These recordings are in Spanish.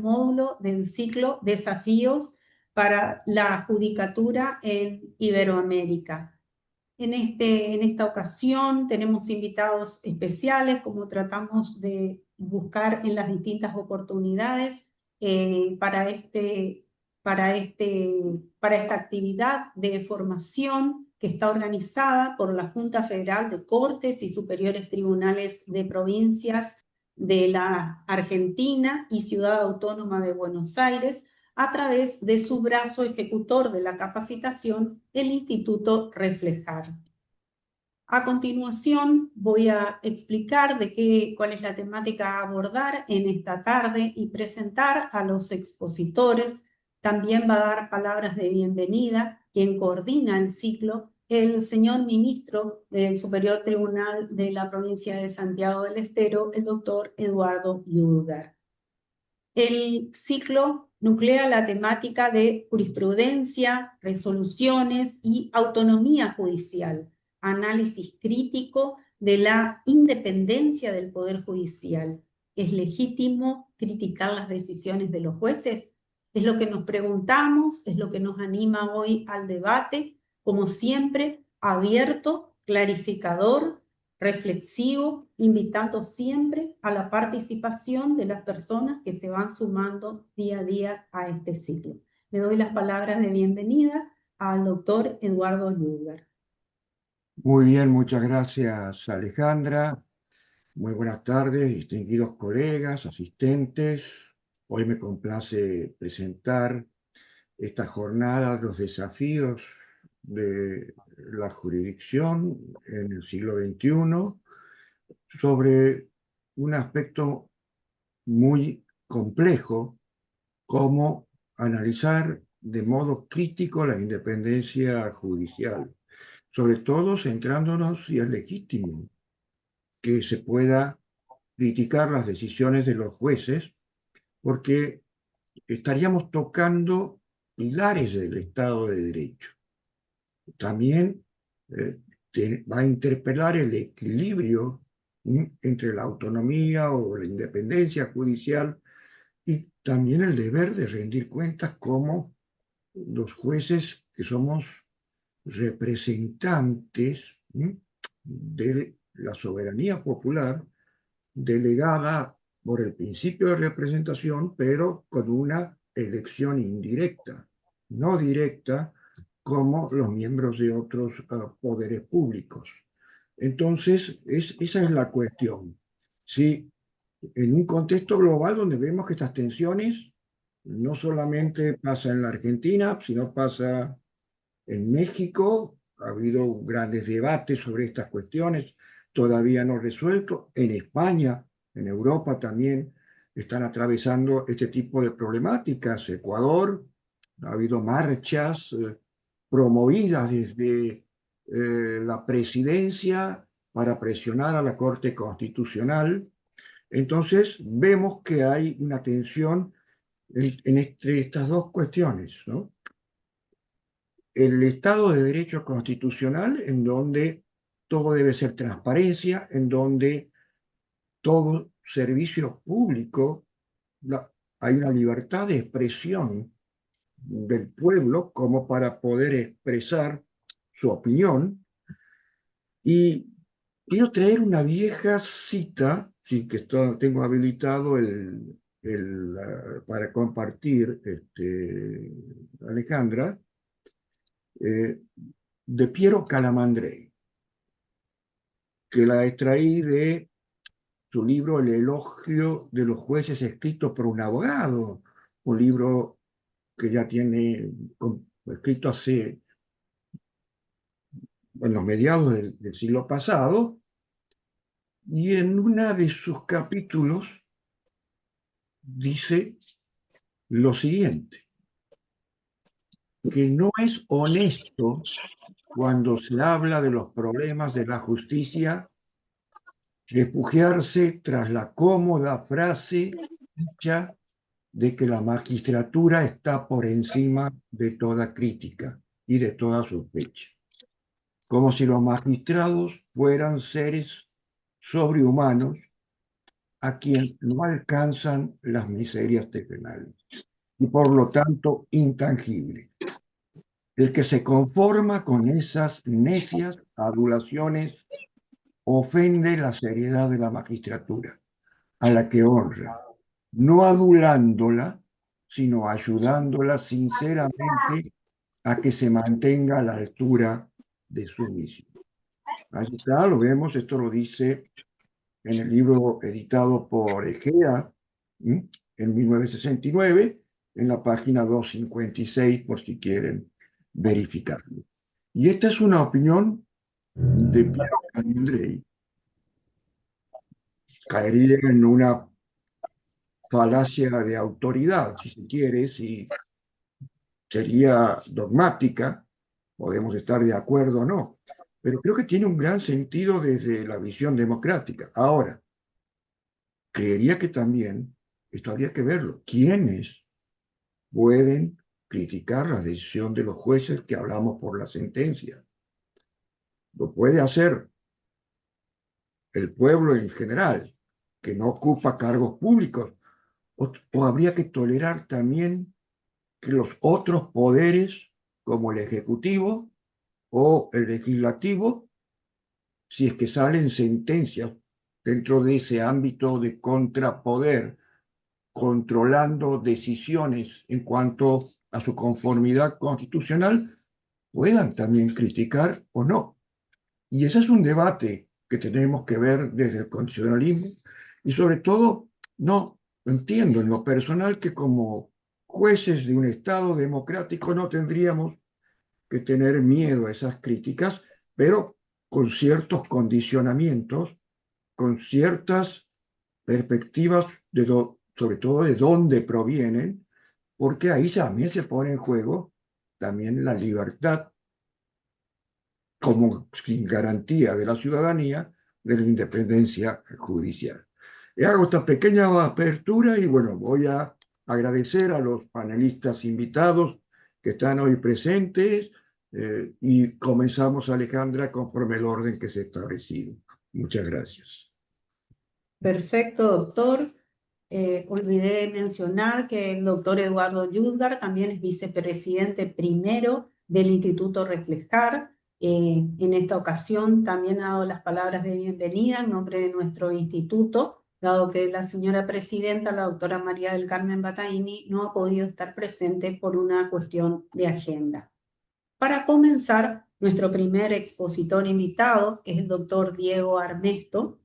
módulo del ciclo Desafíos para la Judicatura en Iberoamérica. En esta ocasión tenemos invitados especiales, como tratamos de buscar en las distintas oportunidades para esta actividad de formación que está organizada por la Junta Federal de Cortes y Superiores Tribunales de Provincias de la Argentina y Ciudad Autónoma de Buenos Aires, a través de su brazo ejecutor de la capacitación, el Instituto Reflejar. A continuación voy a explicar cuál es la temática a abordar en esta tarde y presentar a los expositores. También va a dar palabras de bienvenida quien coordina el ciclo, el señor ministro del Superior Tribunal de la provincia de Santiago del Estero, el doctor Eduardo Ludgar. El ciclo nuclea la temática de jurisprudencia, resoluciones y autonomía judicial, análisis crítico de la independencia del Poder Judicial. ¿Es legítimo criticar las decisiones de los jueces? Es lo que nos preguntamos, es lo que nos anima hoy al debate, como siempre, abierto, clarificador, reflexivo, invitando siempre a la participación de las personas que se van sumando día a día a este ciclo. Le doy las palabras de bienvenida al doctor Eduardo Ludgar. Muy bien, muchas gracias, Alejandra. Muy buenas tardes, distinguidos colegas, asistentes. Hoy me complace presentar esta jornada, los desafíos de la jurisdicción en el siglo XXI, sobre un aspecto muy complejo, como analizar de modo crítico la independencia judicial, sobre todo centrándonos si es legítimo que se pueda criticar las decisiones de los jueces, porque estaríamos tocando pilares del Estado de Derecho. También va a interpelar el equilibrio entre la autonomía o la independencia judicial y también el deber de rendir cuentas como los jueces que somos representantes de la soberanía popular delegada por el principio de representación, pero con una elección indirecta, no directa, como los miembros de otros poderes públicos. Entonces, esa es la cuestión. Si en un contexto global donde vemos que estas tensiones no solamente pasa en la Argentina, sino pasa en México, ha habido grandes debates sobre estas cuestiones, todavía no resueltos. En España, en Europa también están atravesando este tipo de problemáticas. Ecuador, ha habido marchas promovidas desde la presidencia para presionar a la Corte Constitucional. Entonces, vemos que hay una tensión entre estas dos cuestiones, ¿no? El Estado de Derecho constitucional, en donde todo debe ser transparencia, en donde todo servicio público, hay una libertad de expresión del pueblo como para poder expresar su opinión. Y quiero traer una vieja cita, sí, que tengo habilitado para compartir, Alejandra, de Piero Calamandrei, que la extraí de su libro El elogio de los jueces escrito por un abogado, un libro que ya tiene escrito en los mediados del siglo pasado, y en uno de sus capítulos dice lo siguiente, que no es honesto cuando se habla de los problemas de la justicia refugiarse tras la cómoda frase dicha de que la magistratura está por encima de toda crítica y de toda sospecha, como si los magistrados fueran seres sobrehumanos a quien no alcanzan las miserias terrenales y por lo tanto intangible. El que se conforma con esas necias adulaciones ofende la seriedad de la magistratura, a la que honra, no adulándola, sino ayudándola sinceramente a que se mantenga a la altura de su misión. Ahí está, lo vemos, esto lo dice en el libro editado por Egea en 1969, en la página 256, por si quieren verificarlo. Y esta es una opinión de Piero Calamandrei. Caería en una falacia de autoridad, si se quiere, si sería dogmática, podemos estar de acuerdo o no, pero creo que tiene un gran sentido desde la visión democrática. Ahora, creería que también esto habría que verlo. ¿Quiénes pueden criticar la decisión de los jueces que hablamos por la sentencia? Lo puede hacer el pueblo en general, que no ocupa cargos públicos, o habría que tolerar también que los otros poderes, como el Ejecutivo o el Legislativo, si es que salen sentencias dentro de ese ámbito de contrapoder, controlando decisiones en cuanto a su conformidad constitucional, puedan también criticar o no. Y ese es un debate que tenemos que ver desde el constitucionalismo y sobre todo, no entiendo en lo personal que como jueces de un Estado democrático no tendríamos que tener miedo a esas críticas, pero con ciertos condicionamientos, con ciertas perspectivas, sobre todo de dónde provienen, porque ahí también se pone en juego también la libertad como sin garantía de la ciudadanía de la independencia judicial. Y hago esta pequeña apertura y bueno, voy a agradecer a los panelistas invitados que están hoy presentes y comenzamos, Alejandra, conforme el orden que se ha establecido. Muchas gracias. Perfecto, doctor. Olvidé mencionar que el doctor Eduardo Lludgar también es vicepresidente primero del Instituto Reflejar. En esta ocasión también ha dado las palabras de bienvenida en nombre de nuestro instituto, dado que la señora presidenta, la doctora María del Carmen Bataini, no ha podido estar presente por una cuestión de agenda. Para comenzar, nuestro primer expositor invitado es el doctor Diego Armesto.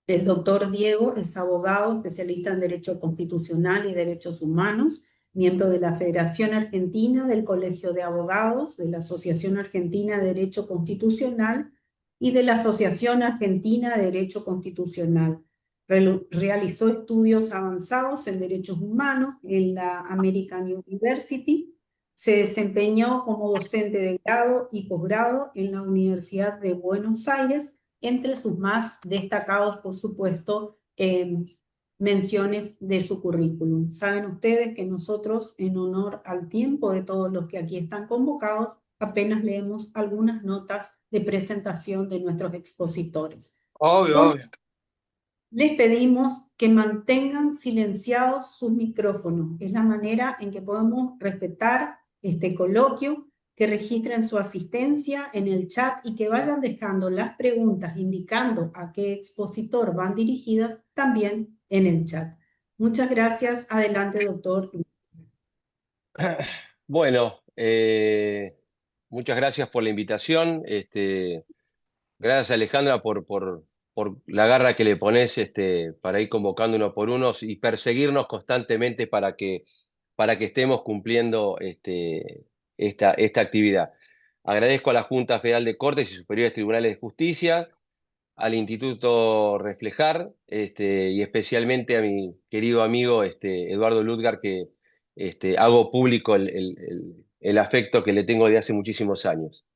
El doctor Diego es abogado, especialista en Derecho Constitucional y Derechos Humanos, miembro de la Federación Argentina del Colegio de Abogados, de la Asociación Argentina de Derecho Constitucional y de la Asociación Argentina de Derecho Constitucional. Realizó estudios avanzados en derechos humanos en la American University. Se desempeñó como docente de grado y posgrado en la Universidad de Buenos Aires, entre sus más destacados, por supuesto, menciones de su currículum. Saben ustedes que nosotros, en honor al tiempo de todos los que aquí están convocados, apenas leemos algunas notas de presentación de nuestros expositores. Obvio. Les pedimos que mantengan silenciados sus micrófonos. Es la manera en que podemos respetar este coloquio, que registren su asistencia en el chat y que vayan dejando las preguntas indicando a qué expositor van dirigidas también en el chat. Muchas gracias. Adelante, doctor. Bueno, muchas gracias por la invitación. Gracias, Alejandra, por la garra que le pones para ir convocando uno por uno y perseguirnos constantemente para que estemos cumpliendo esta actividad. Agradezco a la Junta Federal de Cortes y Superiores Tribunales de Justicia, al Instituto Reflejar y especialmente a mi querido amigo Eduardo Lludgar, que hago público el afecto que le tengo de hace muchísimos años.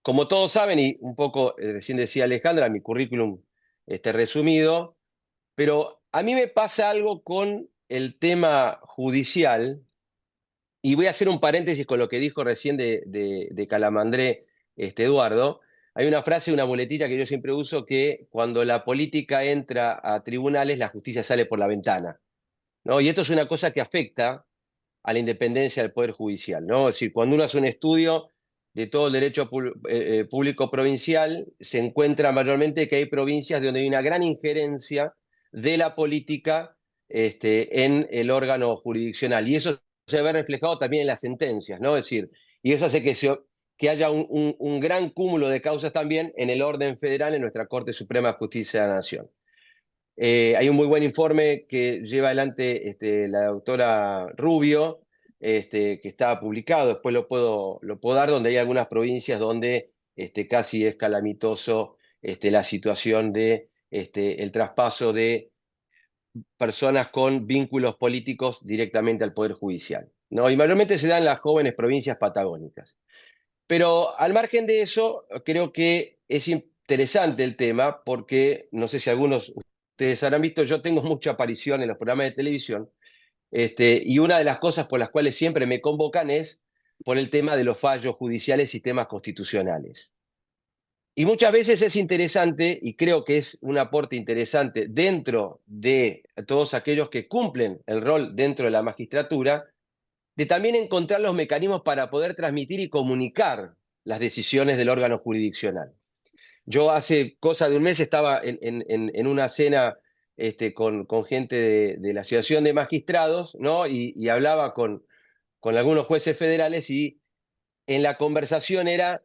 Como todos saben, y un poco recién decía Alejandra, mi currículum resumido, pero a mí me pasa algo con el tema judicial, y voy a hacer un paréntesis con lo que dijo recién de Calamandré Eduardo, Hay una frase, una muletilla que yo siempre uso, que cuando la política entra a tribunales, la justicia sale por la ventana, ¿no? Y esto es una cosa que afecta a la independencia del Poder Judicial, ¿no? Es decir, cuando uno hace un estudio de todo el derecho público provincial, se encuentra mayormente que hay provincias donde hay una gran injerencia de la política en el órgano jurisdiccional. Y eso se ve reflejado también en las sentencias, ¿no? Es decir, y eso hace que haya un gran cúmulo de causas también en el orden federal, en nuestra Corte Suprema de Justicia de la Nación. Hay un muy buen informe que lleva adelante la doctora Rubio, que está publicado, después lo puedo dar, donde hay algunas provincias donde casi es calamitoso la situación de el traspaso de personas con vínculos políticos directamente al Poder Judicial, ¿no? Y mayormente se da en las jóvenes provincias patagónicas. Pero al margen de eso, creo que es interesante el tema, porque no sé si algunos de ustedes habrán visto, yo tengo mucha aparición en los programas de televisión, y una de las cosas por las cuales siempre me convocan es por el tema de los fallos judiciales y temas constitucionales. Y muchas veces es interesante, y creo que es un aporte interesante dentro de todos aquellos que cumplen el rol dentro de la magistratura, de también encontrar los mecanismos para poder transmitir y comunicar las decisiones del órgano jurisdiccional. Yo hace cosa de un mes estaba en una cena con gente de la Asociación de Magistrados, ¿no? Y hablaba con algunos jueces federales, y en la conversación era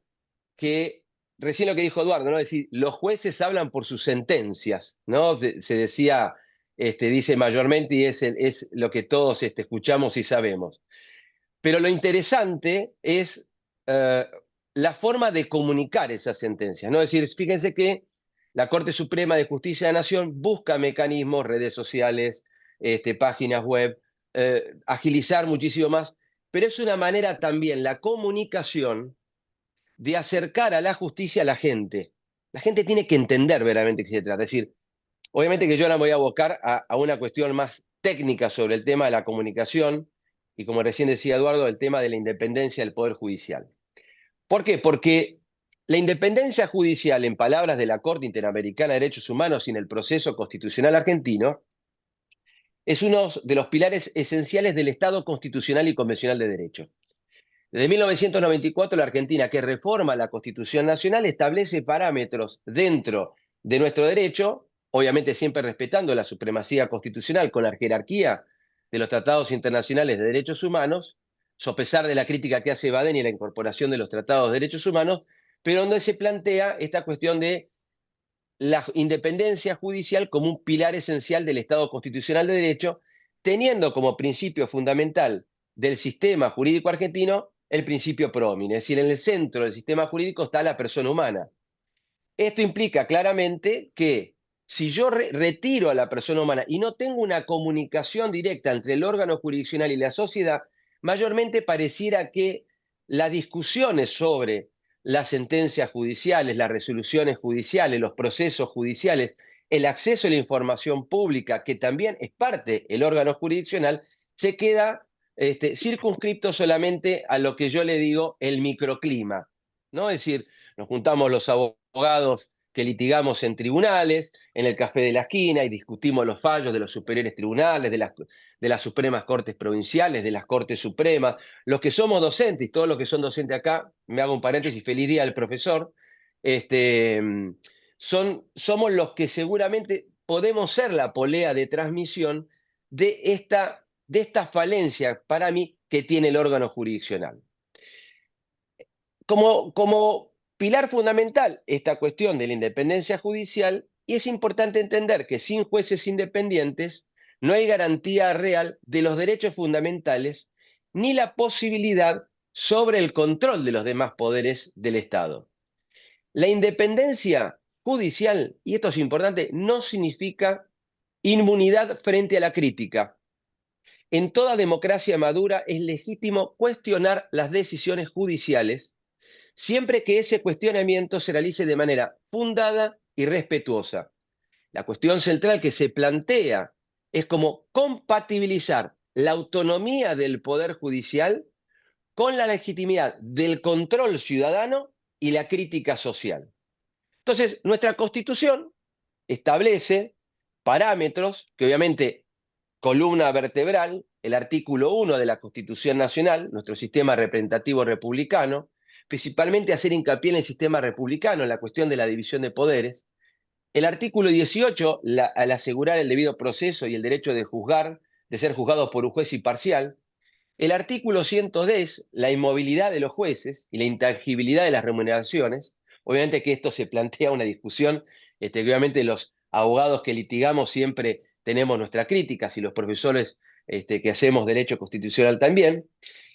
que, recién lo que dijo Eduardo, ¿no? Es decir, los jueces hablan por sus sentencias, ¿no? Se decía, dice mayormente, y es lo que todos escuchamos y sabemos. Pero lo interesante es la forma de comunicar esas sentencias, ¿no? Es decir, fíjense que la Corte Suprema de Justicia de la Nación busca mecanismos, redes sociales, páginas web, agilizar muchísimo más, pero es una manera también, la comunicación, de acercar a la justicia a la gente. La gente tiene que entender verdaderamente qué se trata. Es decir, obviamente que yo ahora me voy a abocar a una cuestión más técnica sobre el tema de la comunicación y, como recién decía Eduardo, el tema de la independencia del Poder Judicial. ¿Por qué? Porque la independencia judicial, en palabras de la Corte Interamericana de Derechos Humanos y en el proceso constitucional argentino, es uno de los pilares esenciales del Estado constitucional y convencional de derecho. Desde 1994, la Argentina, que reforma la Constitución Nacional, establece parámetros dentro de nuestro derecho, obviamente siempre respetando la supremacía constitucional con la jerarquía de los tratados internacionales de derechos humanos, a pesar de la crítica que hace Baden y la incorporación de los tratados de derechos humanos, pero donde se plantea esta cuestión de la independencia judicial como un pilar esencial del Estado constitucional de derecho, teniendo como principio fundamental del sistema jurídico argentino el principio pro homine, es decir, en el centro del sistema jurídico está la persona humana. Esto implica claramente que si yo retiro a la persona humana y no tengo una comunicación directa entre el órgano jurisdiccional y la sociedad, mayormente pareciera que las discusiones sobre las sentencias judiciales, las resoluciones judiciales, los procesos judiciales, el acceso a la información pública, que también es parte del órgano jurisdiccional, se queda circunscripto solamente a lo que yo le digo el microclima, ¿no? Es decir, nos juntamos los abogados que litigamos en tribunales, en el café de la esquina, y discutimos los fallos de los superiores tribunales, de las Supremas Cortes Provinciales, de las Cortes Supremas. Los que somos docentes, y todos los que son docentes acá, me hago un paréntesis, feliz día al profesor, somos los que seguramente podemos ser la polea de transmisión de esta falencia, para mí, que tiene el órgano jurisdiccional. Como pilar fundamental esta cuestión de la independencia judicial, y es importante entender que sin jueces independientes no hay garantía real de los derechos fundamentales ni la posibilidad sobre el control de los demás poderes del Estado. La independencia judicial, y esto es importante, no significa inmunidad frente a la crítica. En toda democracia madura es legítimo cuestionar las decisiones judiciales, siempre que ese cuestionamiento se realice de manera fundada y respetuosa. La cuestión central que se plantea es cómo compatibilizar la autonomía del Poder Judicial con la legitimidad del control ciudadano y la crítica social. Entonces, nuestra Constitución establece parámetros que obviamente, columna vertebral, el artículo 1 de la Constitución Nacional, nuestro sistema representativo republicano, principalmente hacer hincapié en el sistema republicano, en la cuestión de la división de poderes. El artículo 18, al asegurar el debido proceso y el derecho de juzgar, de ser juzgados por un juez imparcial. El artículo 110, la inmovilidad de los jueces y la intangibilidad de las remuneraciones. Obviamente que esto se plantea una discusión, que obviamente los abogados que litigamos siempre tenemos nuestras críticas y los profesores que hacemos derecho constitucional también.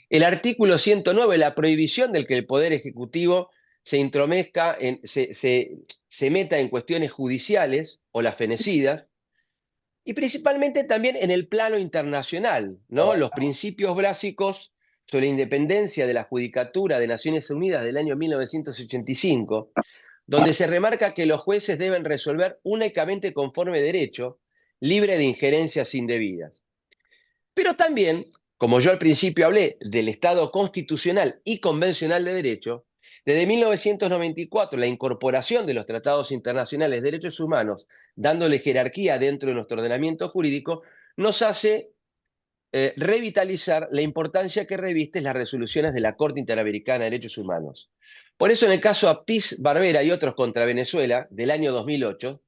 El artículo 109, la prohibición del que el Poder Ejecutivo se intromezca, se meta en cuestiones judiciales o las fenecidas, y principalmente también en el plano internacional, ¿no? Los principios básicos sobre la independencia de la Judicatura de Naciones Unidas del año 1985, donde se remarca que los jueces deben resolver únicamente conforme derecho, libre de injerencias indebidas. Pero también, como yo al principio hablé del Estado constitucional y convencional de derecho, desde 1994 la incorporación de los tratados internacionales de derechos humanos, dándole jerarquía dentro de nuestro ordenamiento jurídico, nos hace revitalizar la importancia que revisten las resoluciones de la Corte Interamericana de Derechos Humanos. Por eso en el caso Aptis Barbera y otros contra Venezuela, del año 2008,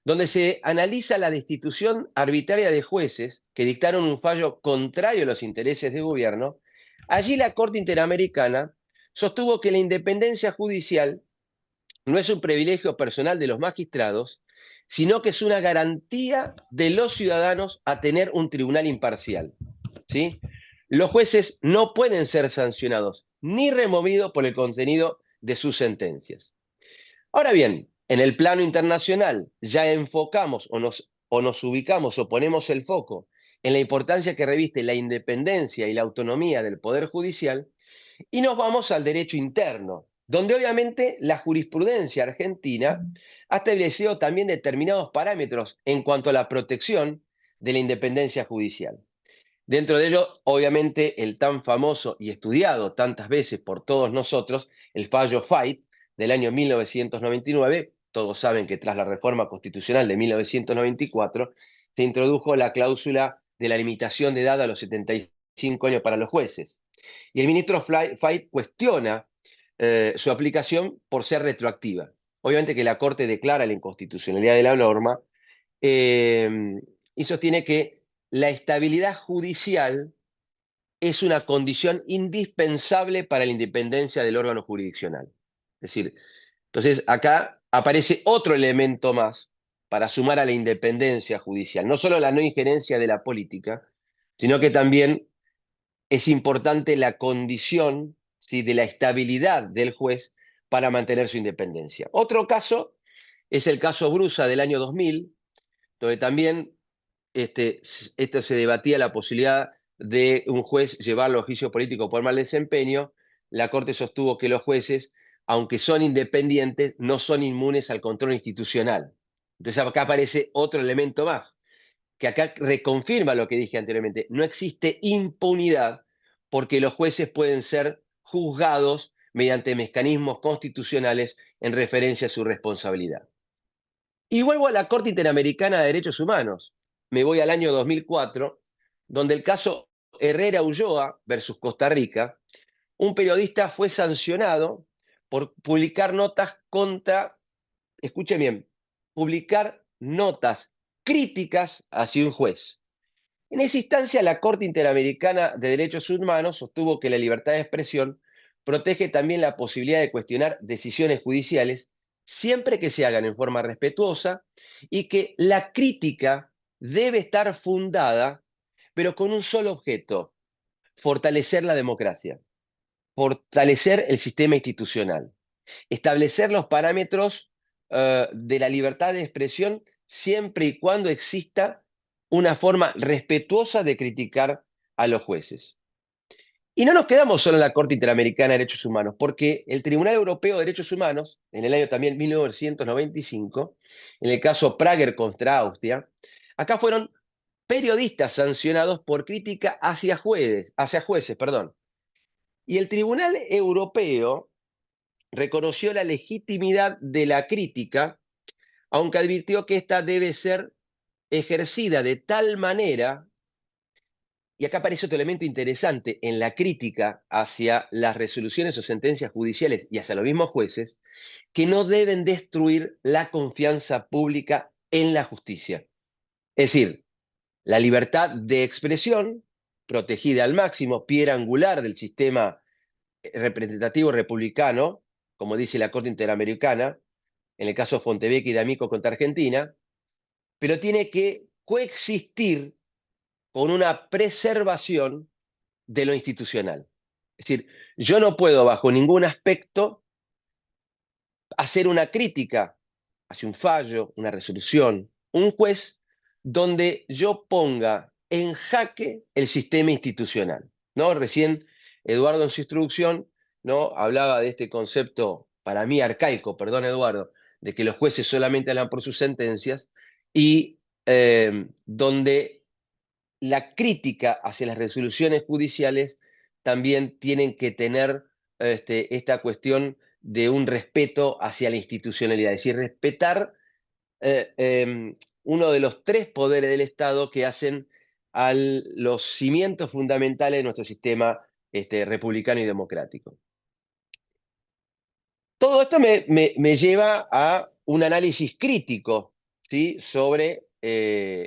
donde se analiza la destitución arbitraria de jueces que dictaron un fallo contrario a los intereses del gobierno, allí la Corte Interamericana sostuvo que la independencia judicial no es un privilegio personal de los magistrados, sino que es una garantía de los ciudadanos a tener un tribunal imparcial, ¿sí? Los jueces no pueden ser sancionados ni removidos por el contenido de sus sentencias. Ahora bien, en el plano internacional ya enfocamos o nos ubicamos o ponemos el foco en la importancia que reviste la independencia y la autonomía del Poder Judicial y nos vamos al derecho interno, donde obviamente la jurisprudencia argentina ha establecido también determinados parámetros en cuanto a la protección de la independencia judicial. Dentro de ello, obviamente, el tan famoso y estudiado tantas veces por todos nosotros, el fallo Fait del año 1999, todos saben que tras la reforma constitucional de 1994, se introdujo la cláusula de la limitación de edad a los 75 años para los jueces. Y el ministro Fait cuestiona su aplicación por ser retroactiva. Obviamente que la Corte declara la inconstitucionalidad de la norma y sostiene que la estabilidad judicial es una condición indispensable para la independencia del órgano jurisdiccional. Es decir, entonces acá aparece otro elemento más para sumar a la independencia judicial. No solo la no injerencia de la política, sino que también es importante la condición, ¿sí?, de la estabilidad del juez para mantener su independencia. Otro caso es el caso Brusa del año 2000, donde también se debatía la posibilidad de un juez llevarlo a juicio político por mal desempeño. La Corte sostuvo que los jueces, aunque son independientes, no son inmunes al control institucional. Entonces acá aparece otro elemento más, que acá reconfirma lo que dije anteriormente. No existe impunidad porque los jueces pueden ser juzgados mediante mecanismos constitucionales en referencia a su responsabilidad. Y vuelvo a la Corte Interamericana de Derechos Humanos. Me voy al año 2004, donde el caso Herrera Ulloa versus Costa Rica, un periodista fue sancionado por publicar notas contra, escuchen bien, publicar notas críticas hacia un juez. En esa instancia, la Corte Interamericana de Derechos Humanos sostuvo que la libertad de expresión protege también la posibilidad de cuestionar decisiones judiciales siempre que se hagan en forma respetuosa y que la crítica debe estar fundada, pero con un solo objeto: fortalecer la democracia, fortalecer el sistema institucional, establecer los parámetros de la libertad de expresión siempre y cuando exista una forma respetuosa de criticar a los jueces. Y no nos quedamos solo en la Corte Interamericana de Derechos Humanos, porque el Tribunal Europeo de Derechos Humanos, en el año también 1995, en el caso Prager contra Austria, acá fueron periodistas sancionados por crítica hacia jueces. Y el Tribunal Europeo reconoció la legitimidad de la crítica, aunque advirtió que ésta debe ser ejercida de tal manera, y acá aparece otro elemento interesante, en la crítica hacia las resoluciones o sentencias judiciales y hacia los mismos jueces, que no deben destruir la confianza pública en la justicia. Es decir, la libertad de expresión, protegida al máximo, piedra angular del sistema representativo republicano, como dice la Corte Interamericana, en el caso Fontevecchi y D'Amico contra Argentina, pero tiene que coexistir con una preservación de lo institucional. Es decir, yo no puedo bajo ningún aspecto hacer una crítica hacia un fallo, una resolución, un juez, donde yo ponga en jaque el sistema institucional, ¿no? Recién Eduardo en su introducción, ¿no?, hablaba de este concepto, para mí arcaico, perdón Eduardo, de que los jueces solamente hablan por sus sentencias, y donde la crítica hacia las resoluciones judiciales también tienen que tener esta cuestión de un respeto hacia la institucionalidad, es decir, respetar uno de los tres poderes del Estado que hacen a los cimientos fundamentales de nuestro sistema republicano y democrático. Todo esto me lleva a un análisis crítico, ¿sí?, sobre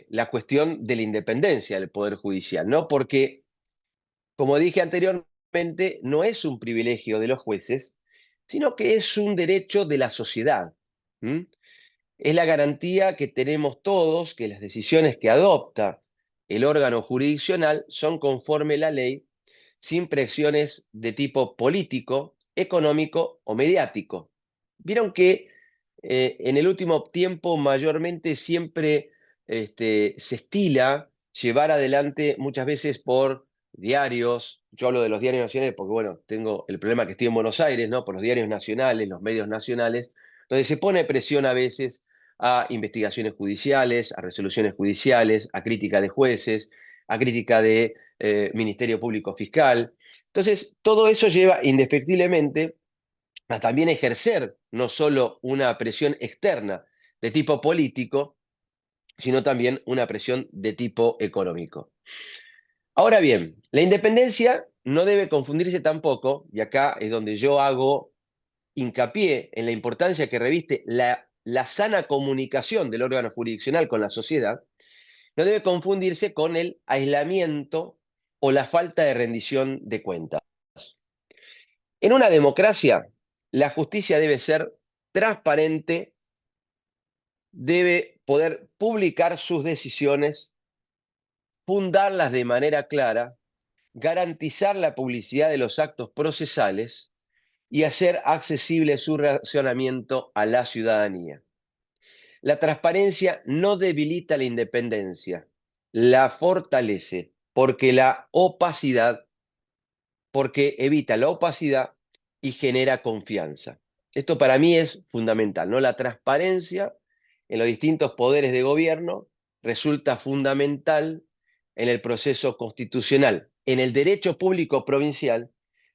la cuestión de la independencia del Poder Judicial, ¿no? Porque, como dije anteriormente, no es un privilegio de los jueces, sino que es un derecho de la sociedad. Es la garantía que tenemos todos que las decisiones que adopta el órgano jurisdiccional son conforme a la ley, sin presiones de tipo político, económico o mediático. Vieron que en el último tiempo mayormente siempre se estila llevar adelante muchas veces por diarios. Yo hablo de los diarios nacionales porque, bueno, tengo el problema que estoy en Buenos Aires, ¿no?, por los diarios nacionales, los medios nacionales, donde se pone presión a veces a investigaciones judiciales, a resoluciones judiciales, a crítica de jueces, a crítica de Ministerio Público Fiscal. Entonces, todo eso lleva indefectiblemente a también ejercer no solo una presión externa de tipo político, sino también una presión de tipo económico. Ahora bien, la independencia no debe confundirse tampoco, y acá es donde yo hago hincapié en la importancia que reviste la sana comunicación del órgano jurisdiccional con la sociedad, no debe confundirse con el aislamiento o la falta de rendición de cuentas. En una democracia, la justicia debe ser transparente, debe poder publicar sus decisiones, fundarlas de manera clara, garantizar la publicidad de los actos procesales y hacer accesible su razonamiento a la ciudadanía. La transparencia no debilita la independencia, la fortalece, porque evita la opacidad y genera confianza. Esto para mí es fundamental, ¿no? La transparencia en los distintos poderes de gobierno resulta fundamental en el proceso constitucional, en el derecho público provincial,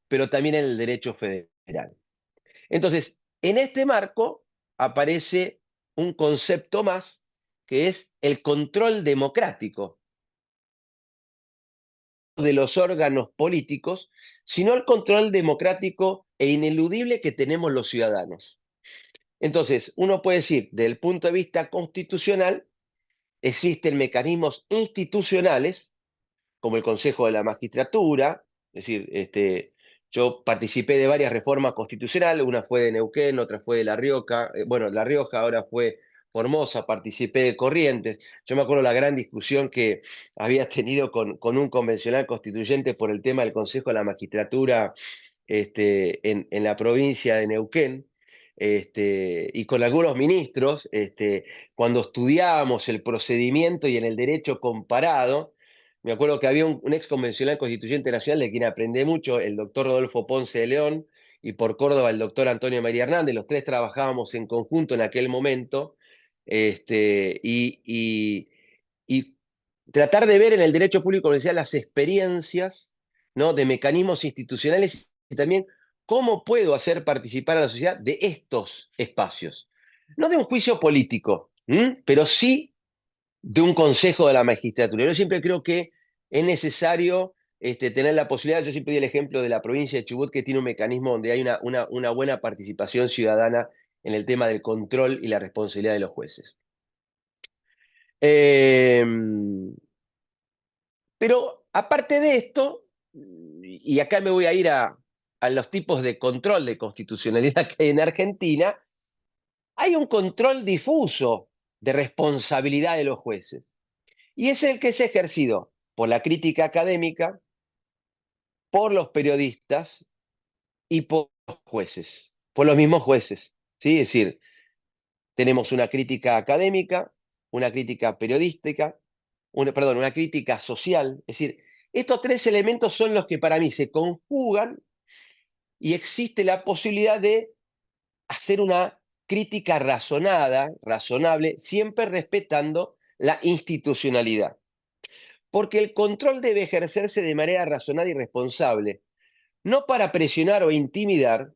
pero también en el derecho federal. Entonces, en este marco aparece un concepto más, que es el control democrático de los órganos políticos, sino el control democrático e ineludible que tenemos los ciudadanos. Entonces, uno puede decir, desde el punto de vista constitucional, existen mecanismos institucionales, como el Consejo de la Magistratura, es decir, yo participé de varias reformas constitucionales, una fue de Neuquén, otra fue de La Rioja, bueno, La Rioja ahora fue Formosa, participé de Corrientes. Yo me acuerdo la gran discusión que había tenido con un convencional constituyente por el tema del Consejo de la Magistratura en la provincia de Neuquén, y con algunos ministros, cuando estudiábamos el procedimiento y en el derecho comparado. Me acuerdo que había un ex convencional constituyente nacional de quien aprendí mucho, el doctor Rodolfo Ponce de León, y por Córdoba el doctor Antonio María Hernández. Los tres trabajábamos en conjunto en aquel momento, y tratar de ver en el derecho público provincial las experiencias, ¿no?, de mecanismos institucionales y también ¿cómo puedo hacer participar a la sociedad de estos espacios? No de un juicio político, pero sí de un consejo de la magistratura. Yo siempre creo que es necesario tener la posibilidad, yo siempre di el ejemplo de la provincia de Chubut, que tiene un mecanismo donde hay una buena participación ciudadana en el tema del control y la responsabilidad de los jueces. Pero aparte de esto, y acá me voy a ir a los tipos de control de constitucionalidad que hay en Argentina, hay un control difuso de responsabilidad de los jueces. Y es el que es ejercido por la crítica académica, por los periodistas y por los jueces, por los mismos jueces. ¿Sí? Es decir, tenemos una crítica académica, una crítica periodística, una crítica social. Es decir, estos tres elementos son los que para mí se conjugan y existe la posibilidad de hacer una crítica razonada, razonable, siempre respetando la institucionalidad. Porque el control debe ejercerse de manera razonada y responsable, no para presionar o intimidar,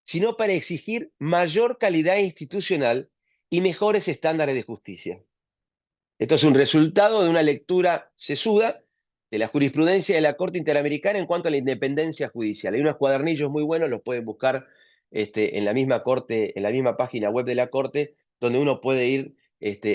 sino para exigir mayor calidad institucional y mejores estándares de justicia. Esto es un resultado de una lectura sesuda de la jurisprudencia de la Corte Interamericana en cuanto a la independencia judicial. Hay unos cuadernillos muy buenos, los pueden buscar en la misma Corte, en la misma página web de la Corte, donde uno puede ir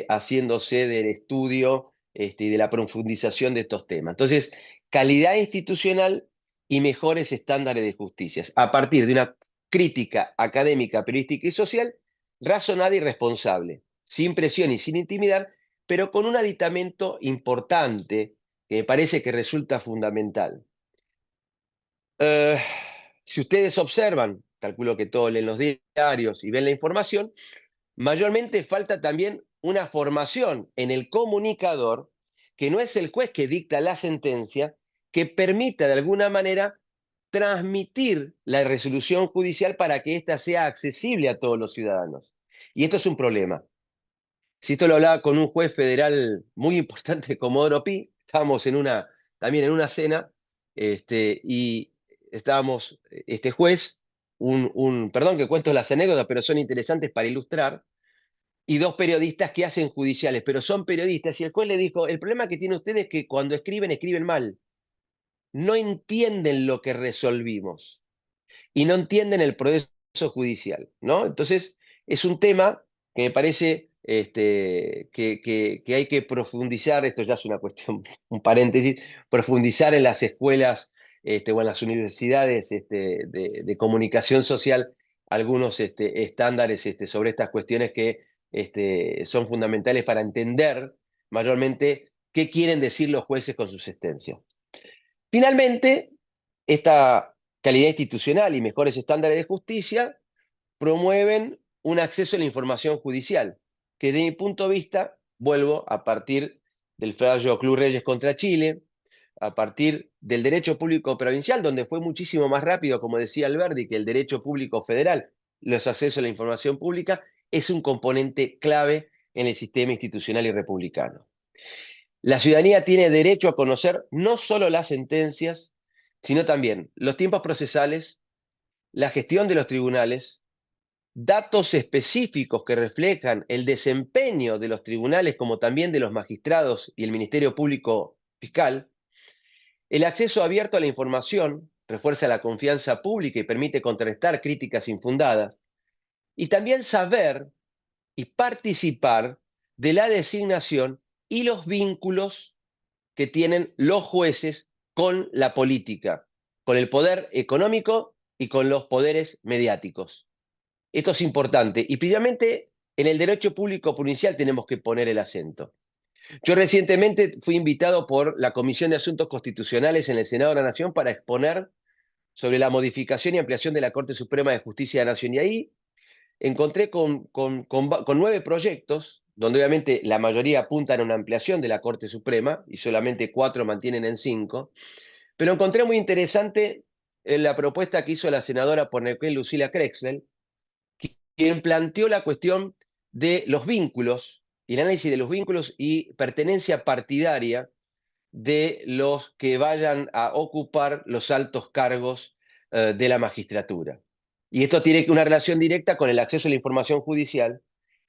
haciéndose del estudio y de la profundización de estos temas. Entonces, calidad institucional y mejores estándares de justicia, a partir de una crítica académica, periodística y social, razonada y responsable, sin presión y sin intimidar, pero con un aditamento importante que me parece que resulta fundamental. Si ustedes observan, calculo que todos leen los diarios y ven la información, mayormente falta también una formación en el comunicador, que no es el juez que dicta la sentencia, que permita de alguna manera transmitir la resolución judicial para que ésta sea accesible a todos los ciudadanos. Y esto es un problema. Si esto lo hablaba con un juez federal muy importante, Comodoro Pi, estábamos también en una cena, y estábamos, este juez, perdón que cuento las anécdotas, pero son interesantes para ilustrar, y dos periodistas que hacen judiciales, pero son periodistas, y el juez le dijo, el problema que tienen ustedes es que cuando escriben mal, no entienden lo que resolvimos, y no entienden el proceso judicial, ¿no? Entonces, es un tema que me parece que hay que profundizar, esto ya es una cuestión, un profundizar en las escuelas o en las universidades de comunicación social algunos estándares sobre estas cuestiones que son fundamentales para entender mayormente qué quieren decir los jueces con su sentencia. Finalmente, esta calidad institucional y mejores estándares de justicia promueven un acceso a la información judicial, que desde mi punto de vista, vuelvo a partir del fallo Club Reyes contra Chile, a partir del derecho público provincial, donde fue muchísimo más rápido, como decía Alberdi, que el derecho público federal, los accesos a la información pública, es un componente clave en el sistema institucional y republicano. La ciudadanía tiene derecho a conocer no solo las sentencias, sino también los tiempos procesales, la gestión de los tribunales, datos específicos que reflejan el desempeño de los tribunales como también de los magistrados y el Ministerio Público Fiscal. El acceso abierto a la información refuerza la confianza pública y permite contrarrestar críticas infundadas. Y también saber y participar de la designación y los vínculos que tienen los jueces con la política, con el poder económico y con los poderes mediáticos. Esto es importante y previamente en el derecho público provincial tenemos que poner el acento. Yo recientemente fui invitado por la Comisión de Asuntos Constitucionales en el Senado de la Nación para exponer sobre la modificación y ampliación de la Corte Suprema de Justicia de la Nación, y ahí encontré con 9 proyectos, donde obviamente la mayoría apuntan a una ampliación de la Corte Suprema y solamente 4 mantienen en 5, pero encontré muy interesante la propuesta que hizo la senadora por Neuquén, Lucila Krexvel, quien planteó la cuestión de los vínculos, y el análisis de los vínculos y pertenencia partidaria de los que vayan a ocupar los altos cargos de la magistratura. Y esto tiene una relación directa con el acceso a la información judicial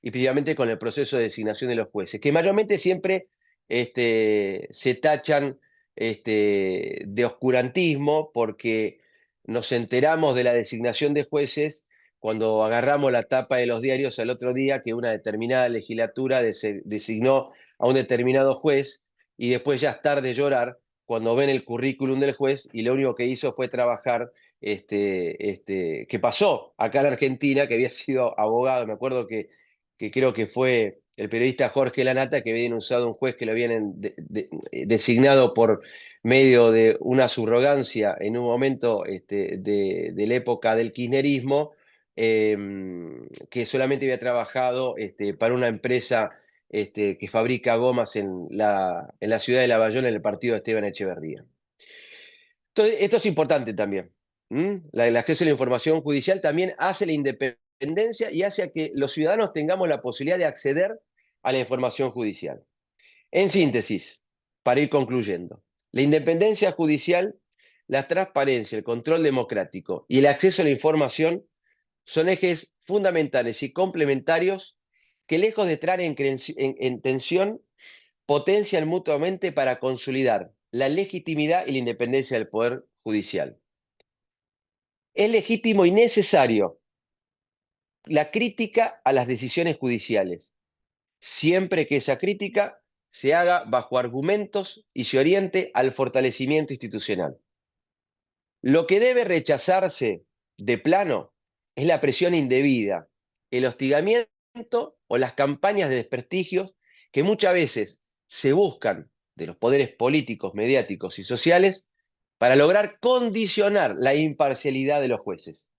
y principalmente con el proceso de designación de los jueces, que mayormente siempre se tachan de oscurantismo porque nos enteramos de la designación de jueces cuando agarramos la tapa de los diarios al otro día que una determinada legislatura designó a un determinado juez y después ya es tarde llorar cuando ven el currículum del juez y lo único que hizo fue trabajar, que pasó acá en la Argentina, que había sido abogado, me acuerdo que creo que fue el periodista Jorge Lanata que había denunciado a un juez que lo habían designado por medio de una subrogancia en un momento de la época del kirchnerismo, que solamente había trabajado para una empresa que fabrica gomas en la ciudad de Lavallol, en el partido de Esteban Echeverría. Entonces, esto es importante también. El acceso a la información judicial también hace la independencia y hace a que los ciudadanos tengamos la posibilidad de acceder a la información judicial. En síntesis, para ir concluyendo, la independencia judicial, la transparencia, el control democrático y el acceso a la información son ejes fundamentales y complementarios que, lejos de entrar en tensión, potencian mutuamente para consolidar la legitimidad y la independencia del Poder Judicial. Es legítimo y necesario la crítica a las decisiones judiciales, siempre que esa crítica se haga bajo argumentos y se oriente al fortalecimiento institucional. Lo que debe rechazarse de plano es la presión indebida, el hostigamiento o las campañas de desprestigio que muchas veces se buscan de los poderes políticos, mediáticos y sociales para lograr condicionar la imparcialidad de los jueces.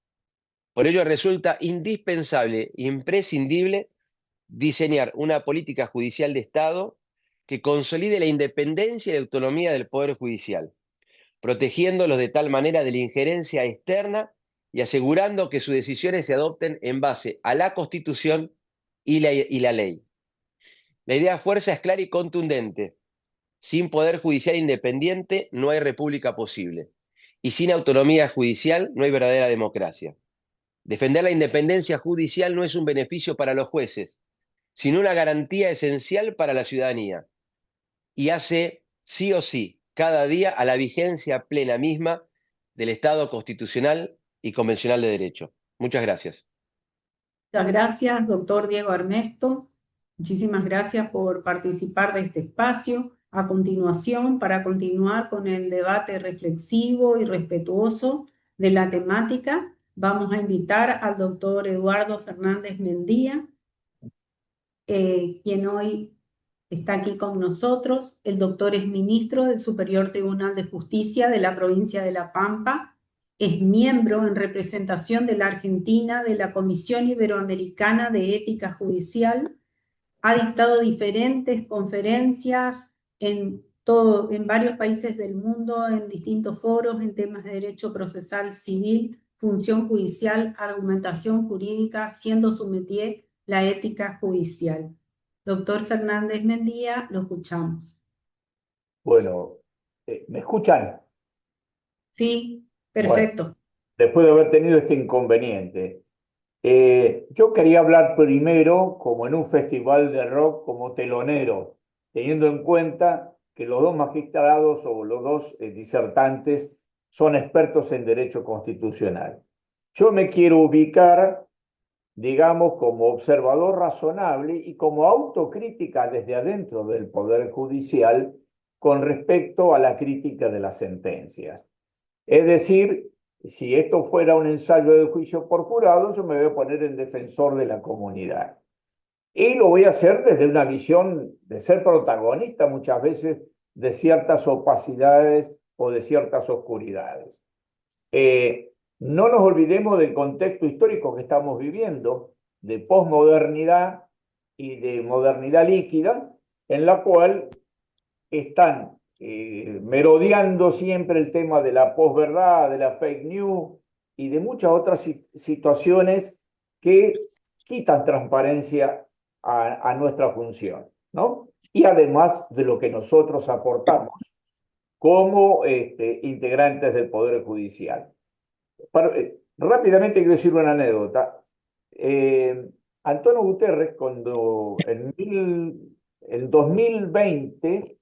Por ello resulta indispensable e imprescindible diseñar una política judicial de Estado que consolide la independencia y la autonomía del Poder Judicial, protegiéndolos de tal manera de la injerencia externa y asegurando que sus decisiones se adopten en base a la Constitución y la ley. La idea de fuerza es clara y contundente. Sin poder judicial independiente no hay república posible. Y sin autonomía judicial no hay verdadera democracia. Defender la independencia judicial no es un beneficio para los jueces, sino una garantía esencial para la ciudadanía. Y hace sí o sí cada día a la vigencia plena misma del Estado constitucional y convencional de derecho. Muchas gracias. Muchas gracias, doctor Diego Armesto. Muchísimas gracias por participar de este espacio. A continuación, para continuar con el debate reflexivo y respetuoso de la temática, vamos a invitar al doctor Eduardo Fernández Mendía, quien hoy está aquí con nosotros. El doctor es ministro del Superior Tribunal de Justicia de la provincia de La Pampa. Es miembro en representación de la Argentina de la Comisión Iberoamericana de Ética Judicial. Ha dictado diferentes conferencias en varios países del mundo, en distintos foros, en temas de derecho procesal civil, función judicial, argumentación jurídica, siendo su métier la ética judicial. Doctor Fernández Mendía, lo escuchamos. Bueno, ¿me escuchan? Sí, Bueno, perfecto. después de haber tenido este inconveniente, yo quería hablar primero, como en un festival de rock, como telonero, teniendo en cuenta que los dos magistrados o los dos disertantes son expertos en derecho constitucional. Yo me quiero ubicar, digamos, como observador razonable y como autocrítica desde adentro del Poder Judicial con respecto a la crítica de las sentencias. Es decir, si esto fuera un ensayo de juicio por jurado, yo me voy a poner en defensor de la comunidad. Y lo voy a hacer desde una visión de ser protagonista muchas veces de ciertas opacidades o de ciertas oscuridades. No nos olvidemos del contexto histórico que estamos viviendo, de posmodernidad y de modernidad líquida, en la cual están merodeando siempre el tema de la posverdad, de la fake news y de muchas otras situaciones que quitan transparencia a nuestra función, ¿no? Y además de lo que nosotros aportamos como integrantes del Poder Judicial. Rápidamente quiero decir una anécdota. Antonio Guterres, cuando en 2020,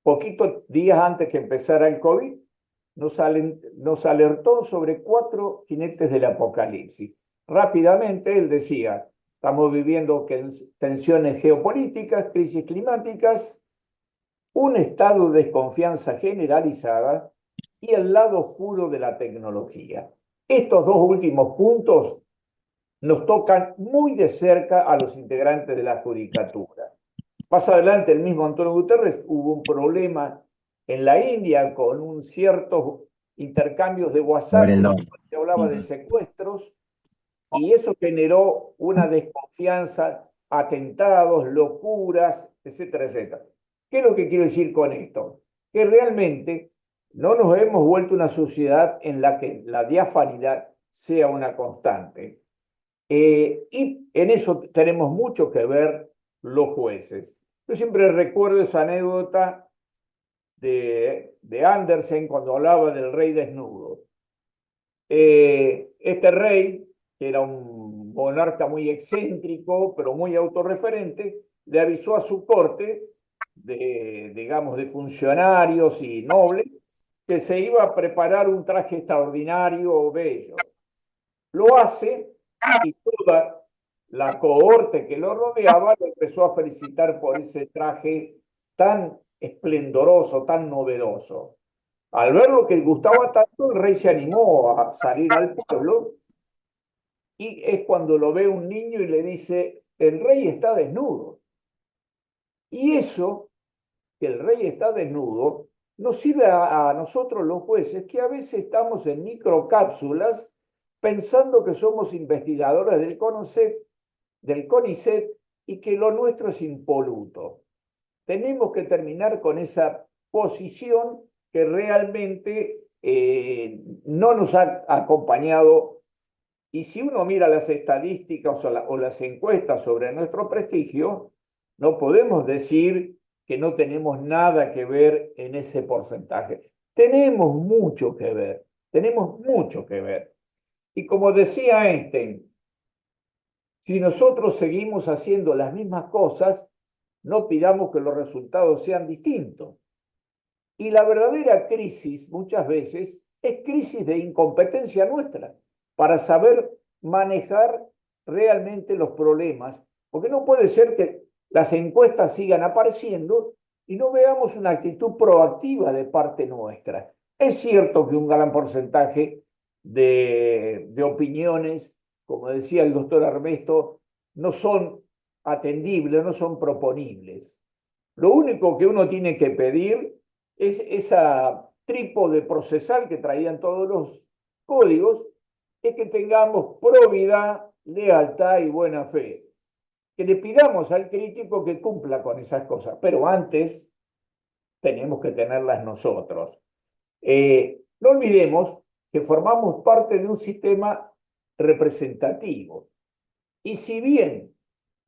poquitos días antes que empezara el COVID, nos alertó sobre 4 jinetes del apocalipsis. Rápidamente él decía, estamos viviendo tensiones geopolíticas, crisis climáticas, un estado de desconfianza generalizada y el lado oscuro de la tecnología. Estos dos últimos puntos nos tocan muy de cerca a los integrantes de la judicatura. Más adelante, el mismo Antonio Guterres, hubo un problema en la India con un ciertos intercambios de WhatsApp, se hablaba de secuestros, y eso generó una desconfianza, atentados, locuras, etcétera, etcétera. ¿Qué es lo que quiero decir con esto? Que realmente no nos hemos vuelto una sociedad en la que la diafanidad sea una constante. Y en eso tenemos mucho que ver los jueces. Yo siempre recuerdo esa anécdota de Andersen cuando hablaba del rey desnudo. Este rey, que era un monarca muy excéntrico, pero muy autorreferente, le avisó a su corte, digamos, de funcionarios y nobles, que se iba a preparar un traje extraordinario o bello. Lo hace y toda la cohorte que lo rodeaba lo empezó a felicitar por ese traje tan esplendoroso, tan novedoso. Al ver lo que le gustaba tanto, el rey se animó a salir al pueblo y es cuando lo ve un niño y le dice, el rey está desnudo. Y eso, que el rey está desnudo, nos sirve a nosotros los jueces, que a veces estamos en microcápsulas pensando que somos investigadores del CONICET y que lo nuestro es impoluto. Tenemos que terminar con esa posición que realmente no nos ha acompañado. Y si uno mira las estadísticas o las encuestas sobre nuestro prestigio, no podemos decir que no tenemos nada que ver en ese porcentaje. Tenemos mucho que ver, tenemos mucho que ver. Y como decía Einstein, si nosotros seguimos haciendo las mismas cosas, no pidamos que los resultados sean distintos. Y la verdadera crisis muchas veces es crisis de incompetencia nuestra para saber manejar realmente los problemas, porque no puede ser que las encuestas sigan apareciendo y no veamos una actitud proactiva de parte nuestra. Es cierto que un gran porcentaje de opiniones, como decía el doctor Armesto, no son atendibles, no son proponibles. Lo único que uno tiene que pedir es esa trípode procesal que traían todos los códigos, es que tengamos probidad, lealtad y buena fe. Que le pidamos al crítico que cumpla con esas cosas, pero antes tenemos que tenerlas nosotros. No olvidemos que formamos parte de un sistema representativo. Y si bien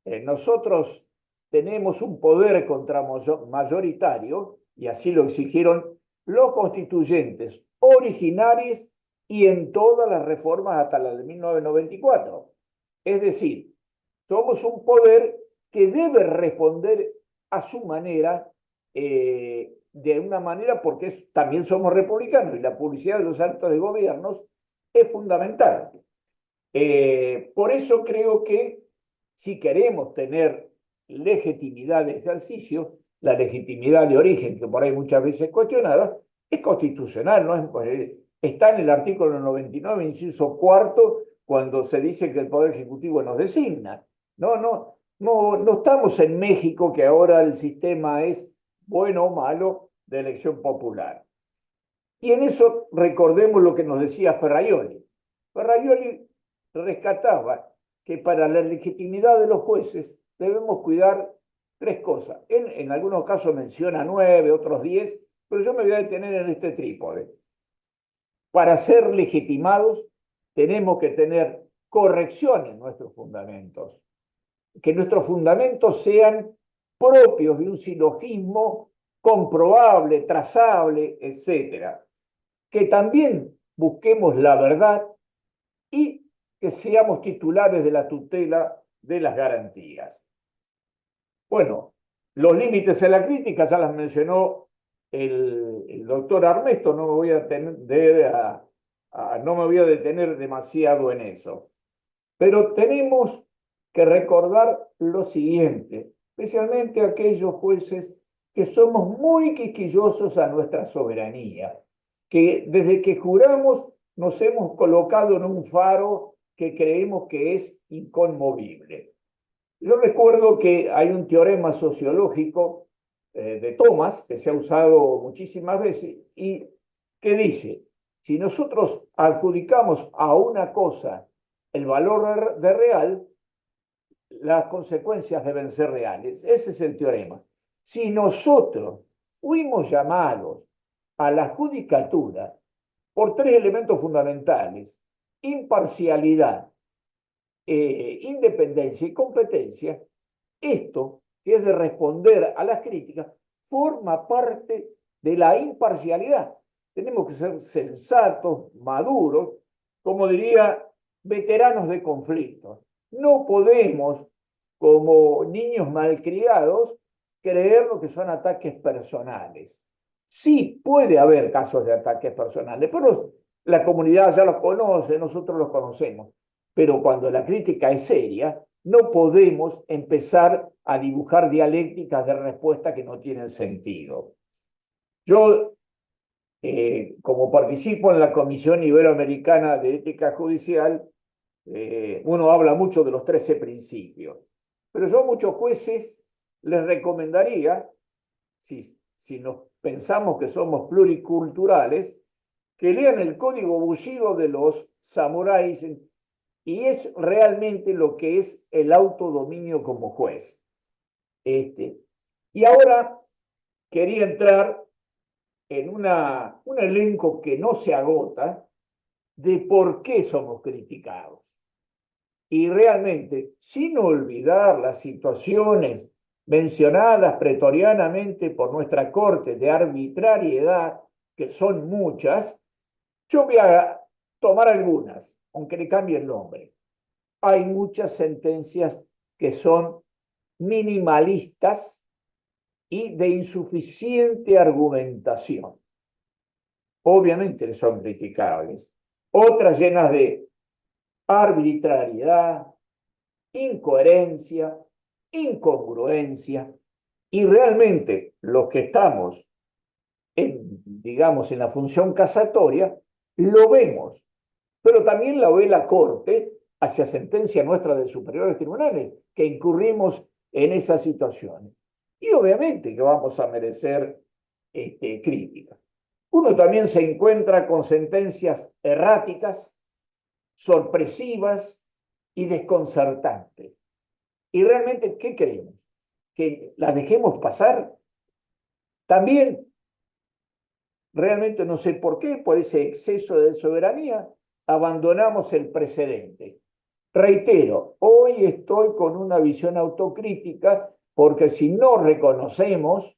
nosotros tenemos un poder contramayoritario, y así lo exigieron los constituyentes originarios y en todas las reformas hasta la de 1994. Es decir, somos un poder que debe responder a su manera, de una manera porque también somos republicanos y la publicidad de los actos de gobiernos es fundamental. Por eso creo que si queremos tener legitimidad de ejercicio, la legitimidad de origen, que por ahí muchas veces es cuestionada, es constitucional, ¿no? Está en el artículo 99, inciso cuarto, cuando se dice que el Poder Ejecutivo nos designa. No estamos en México, que ahora el sistema es bueno o malo de elección popular. Y en eso recordemos lo que nos decía Ferraioli. Ferraioli rescataba que para la legitimidad de los jueces debemos cuidar 3 cosas. Él en algunos casos menciona 9, otros 10, pero yo me voy a detener en este trípode. Para ser legitimados tenemos que tener corrección en nuestros fundamentos. Que nuestros fundamentos sean propios de un silogismo comprobable, trazable, etc. Que también busquemos la verdad y que seamos titulares de la tutela de las garantías. Bueno, los límites en la crítica ya las mencionó el doctor Armesto, no me voy a detener demasiado en eso. Pero tenemos que recordar lo siguiente, especialmente aquellos jueces que somos muy quisquillosos a nuestra soberanía, que desde que juramos nos hemos colocado en un faro que creemos que es inconmovible. Yo recuerdo que hay un teorema sociológico de Thomas, que se ha usado muchísimas veces, y que dice, si nosotros adjudicamos a una cosa el valor de real, las consecuencias deben ser reales. Ese es el teorema. Si nosotros fuimos llamados a la judicatura por tres elementos fundamentales: imparcialidad, independencia y competencia, esto, que es de responder a las críticas, forma parte de la imparcialidad. Tenemos que ser sensatos, maduros, como diría, veteranos de conflictos. No podemos, como niños malcriados, creer lo que son ataques personales. Sí puede haber casos de ataques personales, pero la comunidad ya los conoce, nosotros los conocemos. Pero cuando la crítica es seria, no podemos empezar a dibujar dialécticas de respuesta que no tienen sentido. Yo, como participo en la Comisión Iberoamericana de Ética Judicial, uno habla mucho de los 13 principios. Pero yo a muchos jueces les recomendaría, si nos pensamos que somos pluriculturales, que lean el código Bushido de los samuráis, y es realmente lo que es el autodominio como juez. Y ahora quería entrar en un elenco que no se agota de por qué somos criticados. Y realmente, sin olvidar las situaciones mencionadas pretorianamente por nuestra Corte de arbitrariedad, que son muchas, yo voy a tomar algunas, aunque le cambie el nombre. Hay muchas sentencias que son minimalistas y de insuficiente argumentación. Obviamente son criticables. Otras llenas de arbitrariedad, incoherencia, incongruencia, y realmente los que estamos digamos, en la función casatoria, lo vemos, pero también la ve la Corte hacia sentencia nuestra de superiores tribunales, que incurrimos en esas situaciones. Y obviamente que vamos a merecer crítica. Uno también se encuentra con sentencias erráticas, sorpresivas y desconcertantes. Y realmente, ¿qué queremos? ¿Que las dejemos pasar? También, realmente no sé por qué, por ese exceso de soberanía, abandonamos el precedente. Reitero, hoy estoy con una visión autocrítica, porque si no reconocemos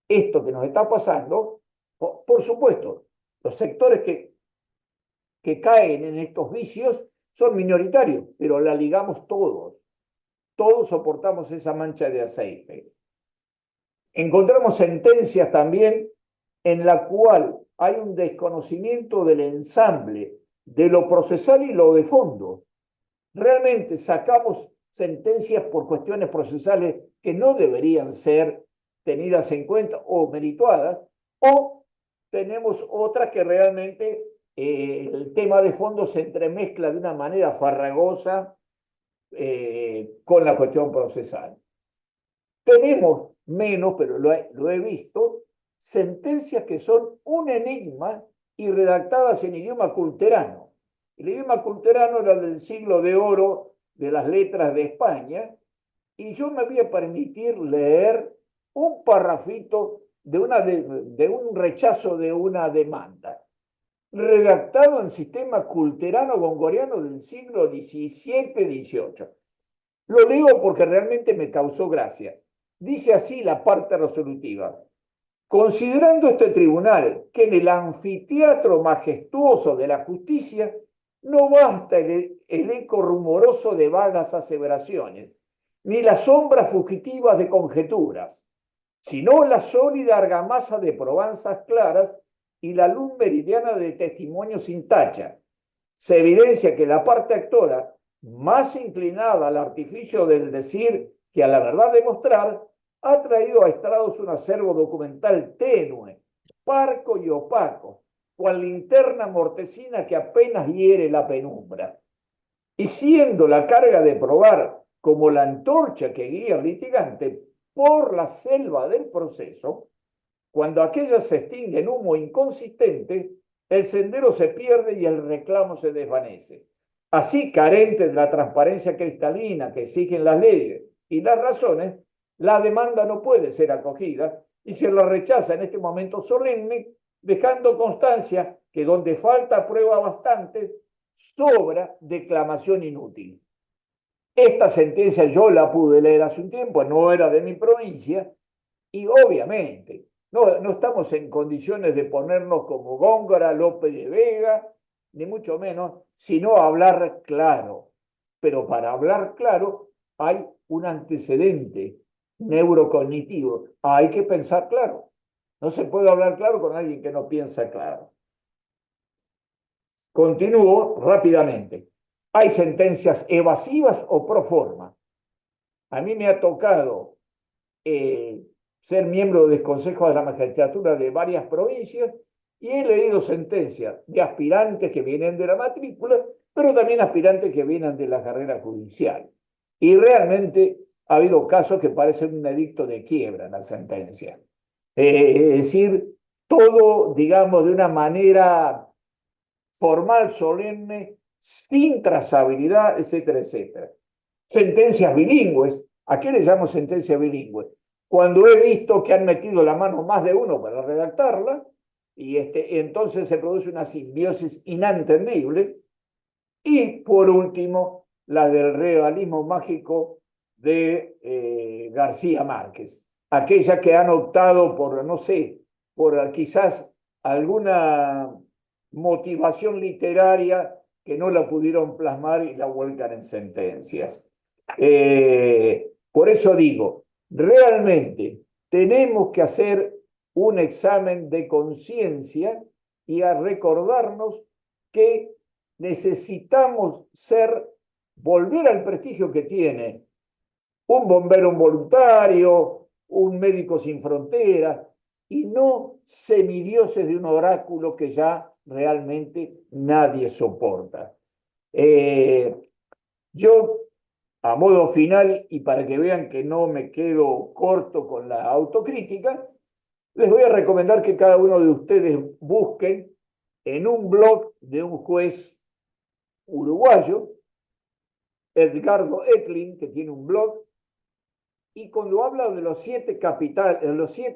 esto que nos está pasando, por supuesto, los sectores que caen en estos vicios son minoritarios, pero la ligamos todos. Todos soportamos esa mancha de aceite. Encontramos sentencias también en la cual hay un desconocimiento del ensamble, de lo procesal y lo de fondo. Realmente sacamos sentencias por cuestiones procesales que no deberían ser tenidas en cuenta o merituadas, o tenemos otras que realmente el tema de fondo se entremezcla de una manera farragosa con la cuestión procesal. Tenemos menos, pero lo he visto, sentencias que son un enigma y redactadas en idioma culterano. El idioma culterano era del siglo de oro de las letras de España, y yo me voy a permitir leer un parrafito de un rechazo de una demanda, redactado en sistema culterano-gongoriano del siglo XVII-XVIII. Lo digo porque realmente me causó gracia. Dice así la parte resolutiva: Considerando este tribunal que en el anfiteatro majestuoso de la justicia no basta el eco rumoroso de vagas aseveraciones, ni las sombras fugitivas de conjeturas, sino la sólida argamasa de probanzas claras y la luz meridiana de testimonios sin tacha. Se evidencia que la parte actora, más inclinada al artificio del decir que a la verdad de mostrar, ha traído a estrados un acervo documental tenue, parco y opaco, cual linterna mortecina que apenas hiere la penumbra. Y siendo la carga de probar como la antorcha que guía al litigante por la selva del proceso, cuando aquella se extingue en humo inconsistente, el sendero se pierde y el reclamo se desvanece. Así, carente de la transparencia cristalina que exigen las leyes y las razones, la demanda no puede ser acogida y se la rechaza en este momento solemne, dejando constancia que donde falta prueba bastante, sobra declamación inútil. Esta sentencia yo la pude leer hace un tiempo, no era de mi provincia, y obviamente no estamos en condiciones de ponernos como Góngora, López de Vega, ni mucho menos, sino hablar claro. Pero para hablar claro hay un antecedente neurocognitivo. Hay que pensar claro. No se puede hablar claro con alguien que no piensa claro. Continúo rápidamente. Hay sentencias evasivas o pro forma. A mí me ha tocado ser miembro del Consejo de la Magistratura de varias provincias y he leído sentencias de aspirantes que vienen de la matrícula, pero también aspirantes que vienen de la carrera judicial. Y realmente ha habido casos que parecen un edicto de quiebra en la sentencia. Es decir, todo, digamos, de una manera formal, solemne, sin trazabilidad, etcétera, etcétera. Sentencias bilingües. ¿A qué le llamo sentencia bilingüe? Cuando he visto que han metido la mano más de uno para redactarla, y entonces se produce una simbiosis inentendible. Y por último, la del realismo mágico de García Márquez, aquella que han optado por, no sé, por quizás alguna motivación literaria que no la pudieron plasmar y la vuelcan en sentencias. Por eso digo, realmente tenemos que hacer un examen de conciencia y a recordarnos que necesitamos volver al prestigio que tiene un bombero voluntario, un médico sin fronteras, y no semidioses de un oráculo que ya realmente nadie soporta. Yo, a modo final, y para que vean que no me quedo corto con la autocrítica, les voy a recomendar que cada uno de ustedes busquen en un blog de un juez uruguayo, Edgardo Eklin, que tiene un blog, y cuando habla de los 7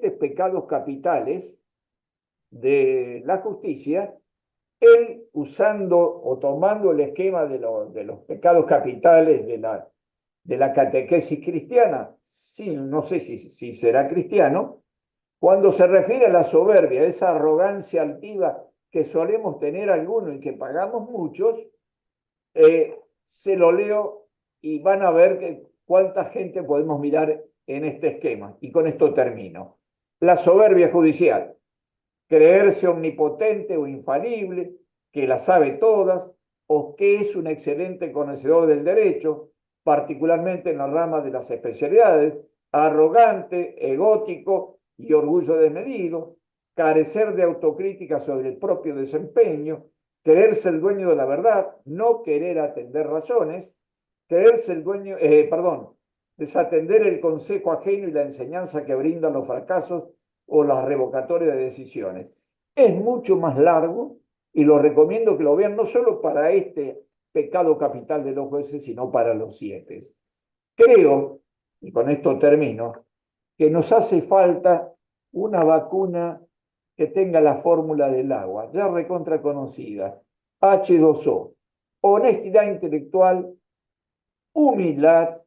pecados capitales de la justicia, él usando o tomando el esquema de los pecados capitales de la catequesis cristiana, sí, no sé si será cristiano, cuando se refiere a la soberbia, esa arrogancia altiva que solemos tener algunos y que pagamos muchos, se lo leo y van a ver cuánta gente podemos mirar en este esquema. Y con esto termino. La soberbia judicial, creerse omnipotente o infalible, que las sabe todas, o que es un excelente conocedor del derecho, particularmente en la rama de las especialidades, arrogante, egótico y orgullo desmedido, carecer de autocrítica sobre el propio desempeño, creerse el dueño de la verdad, no querer atender razones, creerse el dueño, desatender el consejo ajeno y la enseñanza que brindan los fracasos o las revocatorias de decisiones. Es mucho más largo y lo recomiendo que lo vean no solo para este pecado capital de los jueces, sino para los 7. Creo, y con esto termino, que nos hace falta una vacuna que tenga la fórmula del agua, ya recontra conocida, H2O, honestidad intelectual, humildad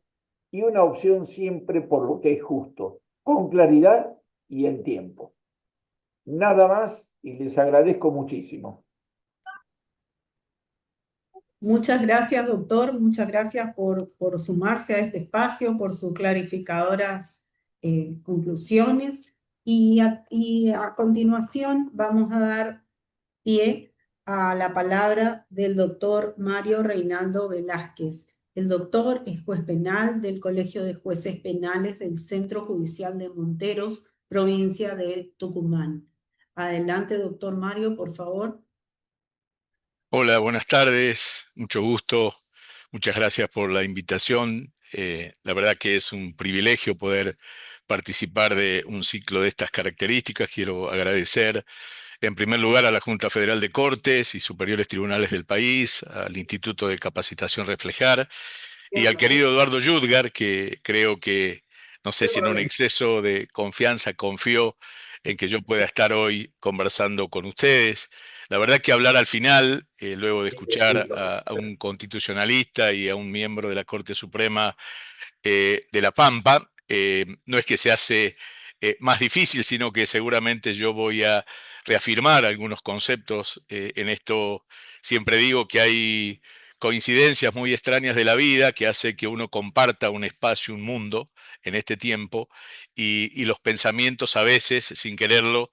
y una opción siempre por lo que es justo, con claridad y en tiempo. Nada más y les agradezco muchísimo. Muchas gracias, doctor. Muchas gracias por sumarse a este espacio, por sus clarificadoras conclusiones. Y a continuación vamos a dar pie a la palabra del doctor Mario Reinaldo Velázquez. El doctor es juez penal del Colegio de Jueces Penales del Centro Judicial de Monteros, provincia de Tucumán. Adelante, doctor Mario, por favor. Hola, buenas tardes, mucho gusto, muchas gracias por la invitación. La verdad que es un privilegio poder participar de un ciclo de estas características. Quiero agradecer en primer lugar a la Junta Federal de Cortes y Superiores Tribunales del país, al Instituto de Capacitación Reflejar y al querido Eduardo Yudgar, que creo que, no sé si en un exceso de confianza confió en que yo pueda estar hoy conversando con ustedes. La verdad que hablar al final, luego de escuchar a un constitucionalista y a un miembro de la Corte Suprema de La Pampa, no es que se hace más difícil, sino que seguramente yo voy a reafirmar algunos conceptos. En esto siempre digo que hay coincidencias muy extrañas de la vida que hace que uno comparta un espacio, un mundo en este tiempo y los pensamientos a veces, sin quererlo,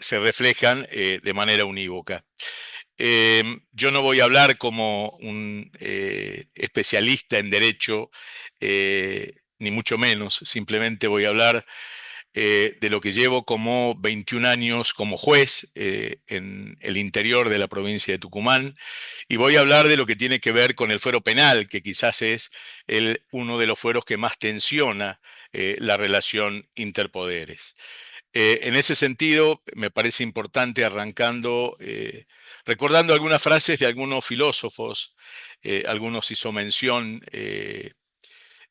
se reflejan de manera unívoca. Yo no voy a hablar como un especialista en derecho, ni mucho menos, simplemente voy a hablar de lo que llevo como 21 años como juez en el interior de la provincia de Tucumán, y voy a hablar de lo que tiene que ver con el fuero penal, que quizás es uno de los fueros que más tensiona la relación interpoderes. En ese sentido, me parece importante arrancando, recordando algunas frases de algunos filósofos, algunos hizo mención,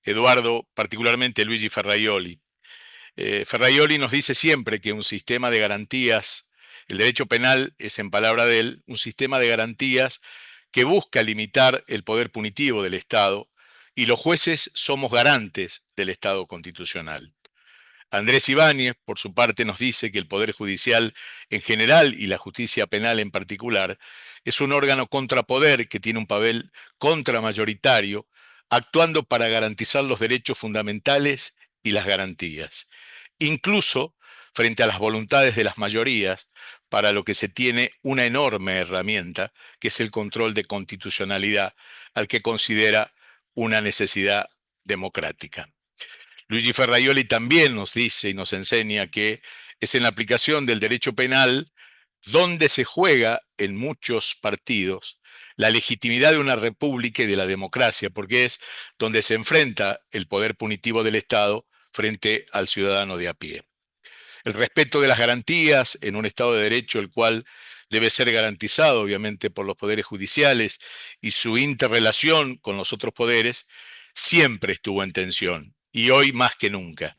Eduardo, particularmente Luigi Ferraioli. Ferraioli nos dice siempre que un sistema de garantías, el derecho penal es, en palabra de él, un sistema de garantías que busca limitar el poder punitivo del Estado, y los jueces somos garantes del Estado constitucional. Andrés Ibáñez, por su parte, nos dice que el Poder Judicial en general y la justicia penal en particular es un órgano contrapoder que tiene un papel contramayoritario, actuando para garantizar los derechos fundamentales y las garantías, incluso frente a las voluntades de las mayorías, para lo que se tiene una enorme herramienta, que es el control de constitucionalidad, al que considera una necesidad democrática. Luigi Ferraioli también nos dice y nos enseña que es en la aplicación del derecho penal donde se juega en muchos partidos la legitimidad de una república y de la democracia, porque es donde se enfrenta el poder punitivo del Estado frente al ciudadano de a pie. El respeto de las garantías en un Estado de Derecho, el cual debe ser garantizado obviamente por los poderes judiciales, y su interrelación con los otros poderes, siempre estuvo en tensión, y hoy más que nunca.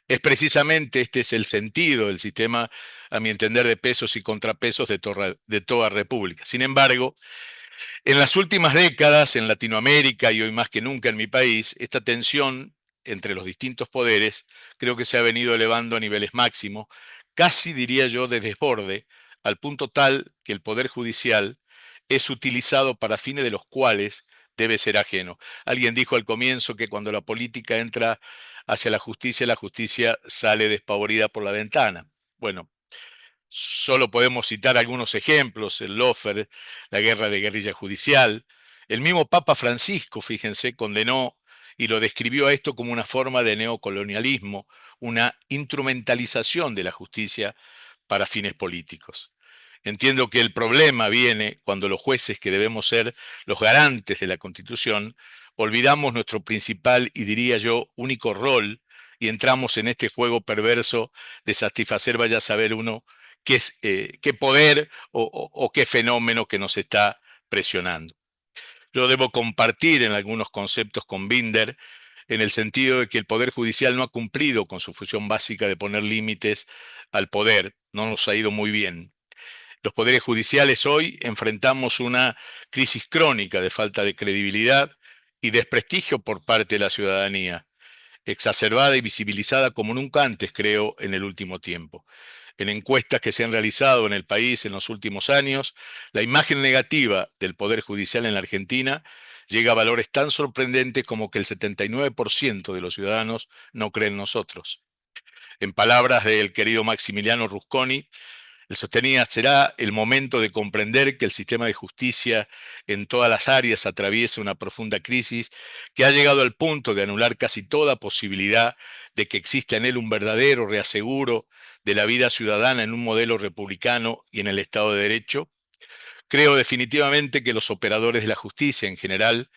Es precisamente este es el sentido del sistema, a mi entender, de pesos y contrapesos de toda república. Sin embargo, en las últimas décadas en Latinoamérica y hoy más que nunca en mi país, esta tensión entre los distintos poderes creo que se ha venido elevando a niveles máximos, casi diría yo de desborde, al punto tal que el poder judicial es utilizado para fines de los cuales debe ser ajeno. Alguien dijo al comienzo que cuando la política entra hacia la justicia sale despavorida por la ventana. Bueno, solo podemos citar algunos ejemplos: el lawfare, la guerra de guerrilla judicial. El mismo Papa Francisco, fíjense, condenó y lo describió a esto como una forma de neocolonialismo, una instrumentalización de la justicia para fines políticos. Entiendo que el problema viene cuando los jueces, que debemos ser los garantes de la Constitución, olvidamos nuestro principal y, diría yo, único rol, y entramos en este juego perverso de satisfacer, vaya a saber uno, qué poder o qué fenómeno que nos está presionando. Yo debo compartir en algunos conceptos con Binder, en el sentido de que el Poder Judicial no ha cumplido con su función básica de poner límites al poder, no nos ha ido muy bien. Los poderes judiciales hoy enfrentamos una crisis crónica de falta de credibilidad y desprestigio por parte de la ciudadanía. exacerbada y visibilizada como nunca antes, creo, en el último tiempo. En encuestas que se han realizado en el país en los últimos años, la imagen negativa del Poder Judicial en la Argentina llega a valores tan sorprendentes como que el 79% de los ciudadanos no creen en nosotros. En palabras del querido Maximiliano Rusconi, él sostenía: será el momento de comprender que el sistema de justicia en todas las áreas atraviesa una profunda crisis que ha llegado al punto de anular casi toda posibilidad de que exista en él un verdadero reaseguro de la vida ciudadana en un modelo republicano y en el Estado de Derecho. Creo definitivamente que los operadores de la justicia en general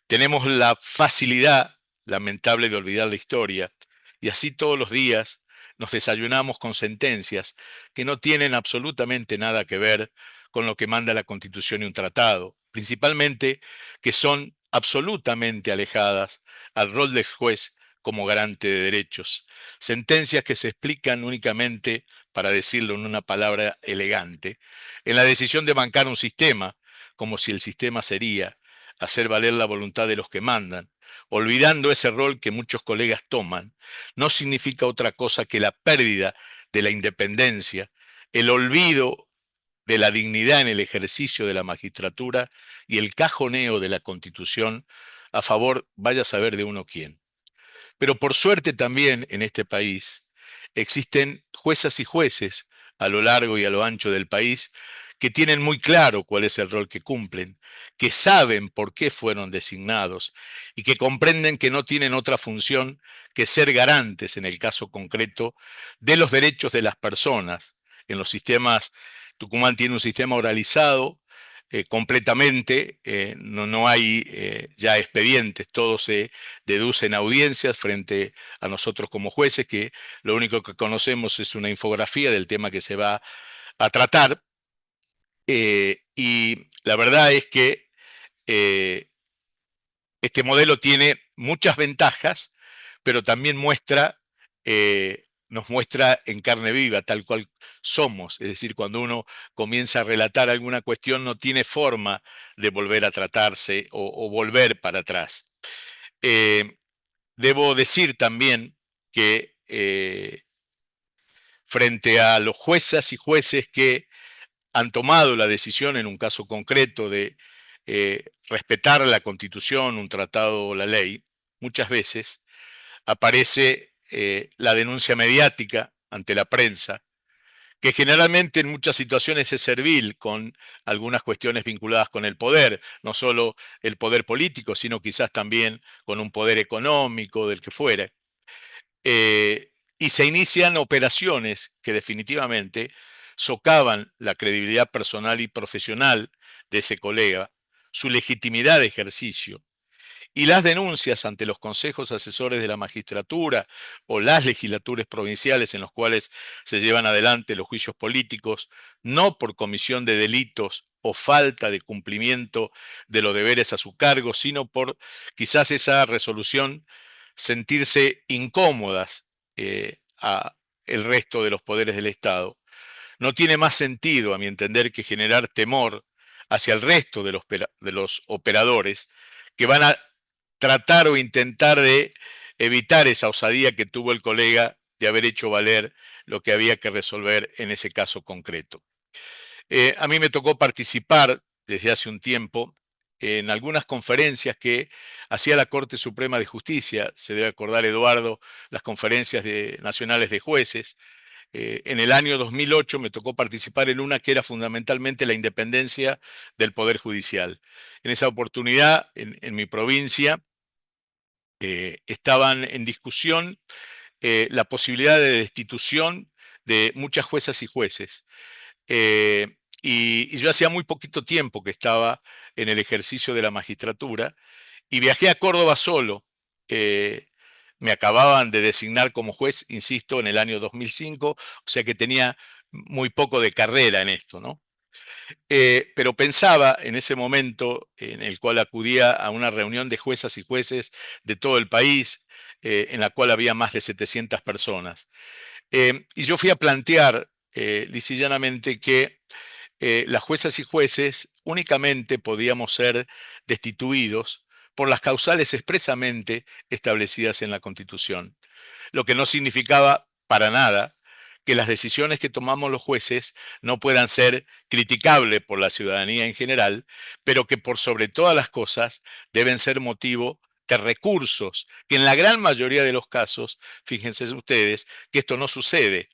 tenemos la facilidad lamentable de olvidar la historia, y así todos los días nos desayunamos con sentencias que no tienen absolutamente nada que ver con lo que manda la Constitución y un tratado, principalmente que son absolutamente alejadas al rol del juez como garante de derechos. Sentencias que se explican únicamente, para decirlo en una palabra elegante, en la decisión de bancar un sistema, como si el sistema sería hacer valer la voluntad de los que mandan, olvidando ese rol que muchos colegas toman, no significa otra cosa que la pérdida de la independencia, el olvido de la dignidad en el ejercicio de la magistratura y el cajoneo de la Constitución a favor, vaya a saber de uno quién. Pero por suerte también en este país existen juezas y jueces a lo largo y a lo ancho del país que tienen muy claro cuál es el rol que cumplen, que saben por qué fueron designados y que comprenden que no tienen otra función que ser garantes, en el caso concreto, de los derechos de las personas. En los sistemas, Tucumán tiene un sistema oralizado completamente, no hay ya expedientes, todo se deduce en audiencias frente a nosotros como jueces, que lo único que conocemos es una infografía del tema que se va a tratar. Y la verdad es que eh, este modelo tiene muchas ventajas, pero también nos muestra en carne viva, tal cual somos. Es decir, cuando uno comienza a relatar alguna cuestión, no tiene forma de volver a tratarse o volver para atrás. Debo decir también que frente a los juezas y jueces que han tomado la decisión en un caso concreto de respetar la Constitución, un tratado o la ley, muchas veces aparece la denuncia mediática ante la prensa, que generalmente en muchas situaciones es servil con algunas cuestiones vinculadas con el poder, no solo el poder político, sino quizás también con un poder económico, del que fuere. Y se inician operaciones que definitivamente socavan la credibilidad personal y profesional de ese colega, su legitimidad de ejercicio. Y las denuncias ante los consejos asesores de la magistratura o las legislaturas provinciales en los cuales se llevan adelante los juicios políticos, no por comisión de delitos o falta de cumplimiento de los deberes a su cargo, sino por quizás esa resolución sentirse incómodas a el resto de los poderes del Estado. No tiene más sentido, a mi entender, que generar temor hacia el resto de los operadores que van a tratar o intentar de evitar esa osadía que tuvo el colega de haber hecho valer lo que había que resolver en ese caso concreto. A mí me tocó participar desde hace un tiempo en algunas conferencias que hacía la Corte Suprema de Justicia. Se debe acordar, Eduardo, las conferencias nacionales de jueces. En el año 2008 me tocó participar en una que era fundamentalmente la independencia del Poder Judicial. En esa oportunidad, en mi provincia, estaban en discusión la posibilidad de destitución de muchas juezas y jueces. Y yo hacía muy poquito tiempo que estaba en el ejercicio de la magistratura y viajé a Córdoba solo. Me acababan de designar como juez, insisto, en el año 2005, o sea que tenía muy poco de carrera en esto, ¿no? Pero pensaba en ese momento en el cual acudía a una reunión de juezas y jueces de todo el país, en la cual había más de 700 personas. Y yo fui a plantear lisa y llanamente que las juezas y jueces únicamente podíamos ser destituidos por las causales expresamente establecidas en la Constitución, lo que no significaba para nada que las decisiones que tomamos los jueces no puedan ser criticables por la ciudadanía en general, pero que por sobre todas las cosas deben ser motivo de recursos, que en la gran mayoría de los casos, fíjense ustedes, que esto no sucede.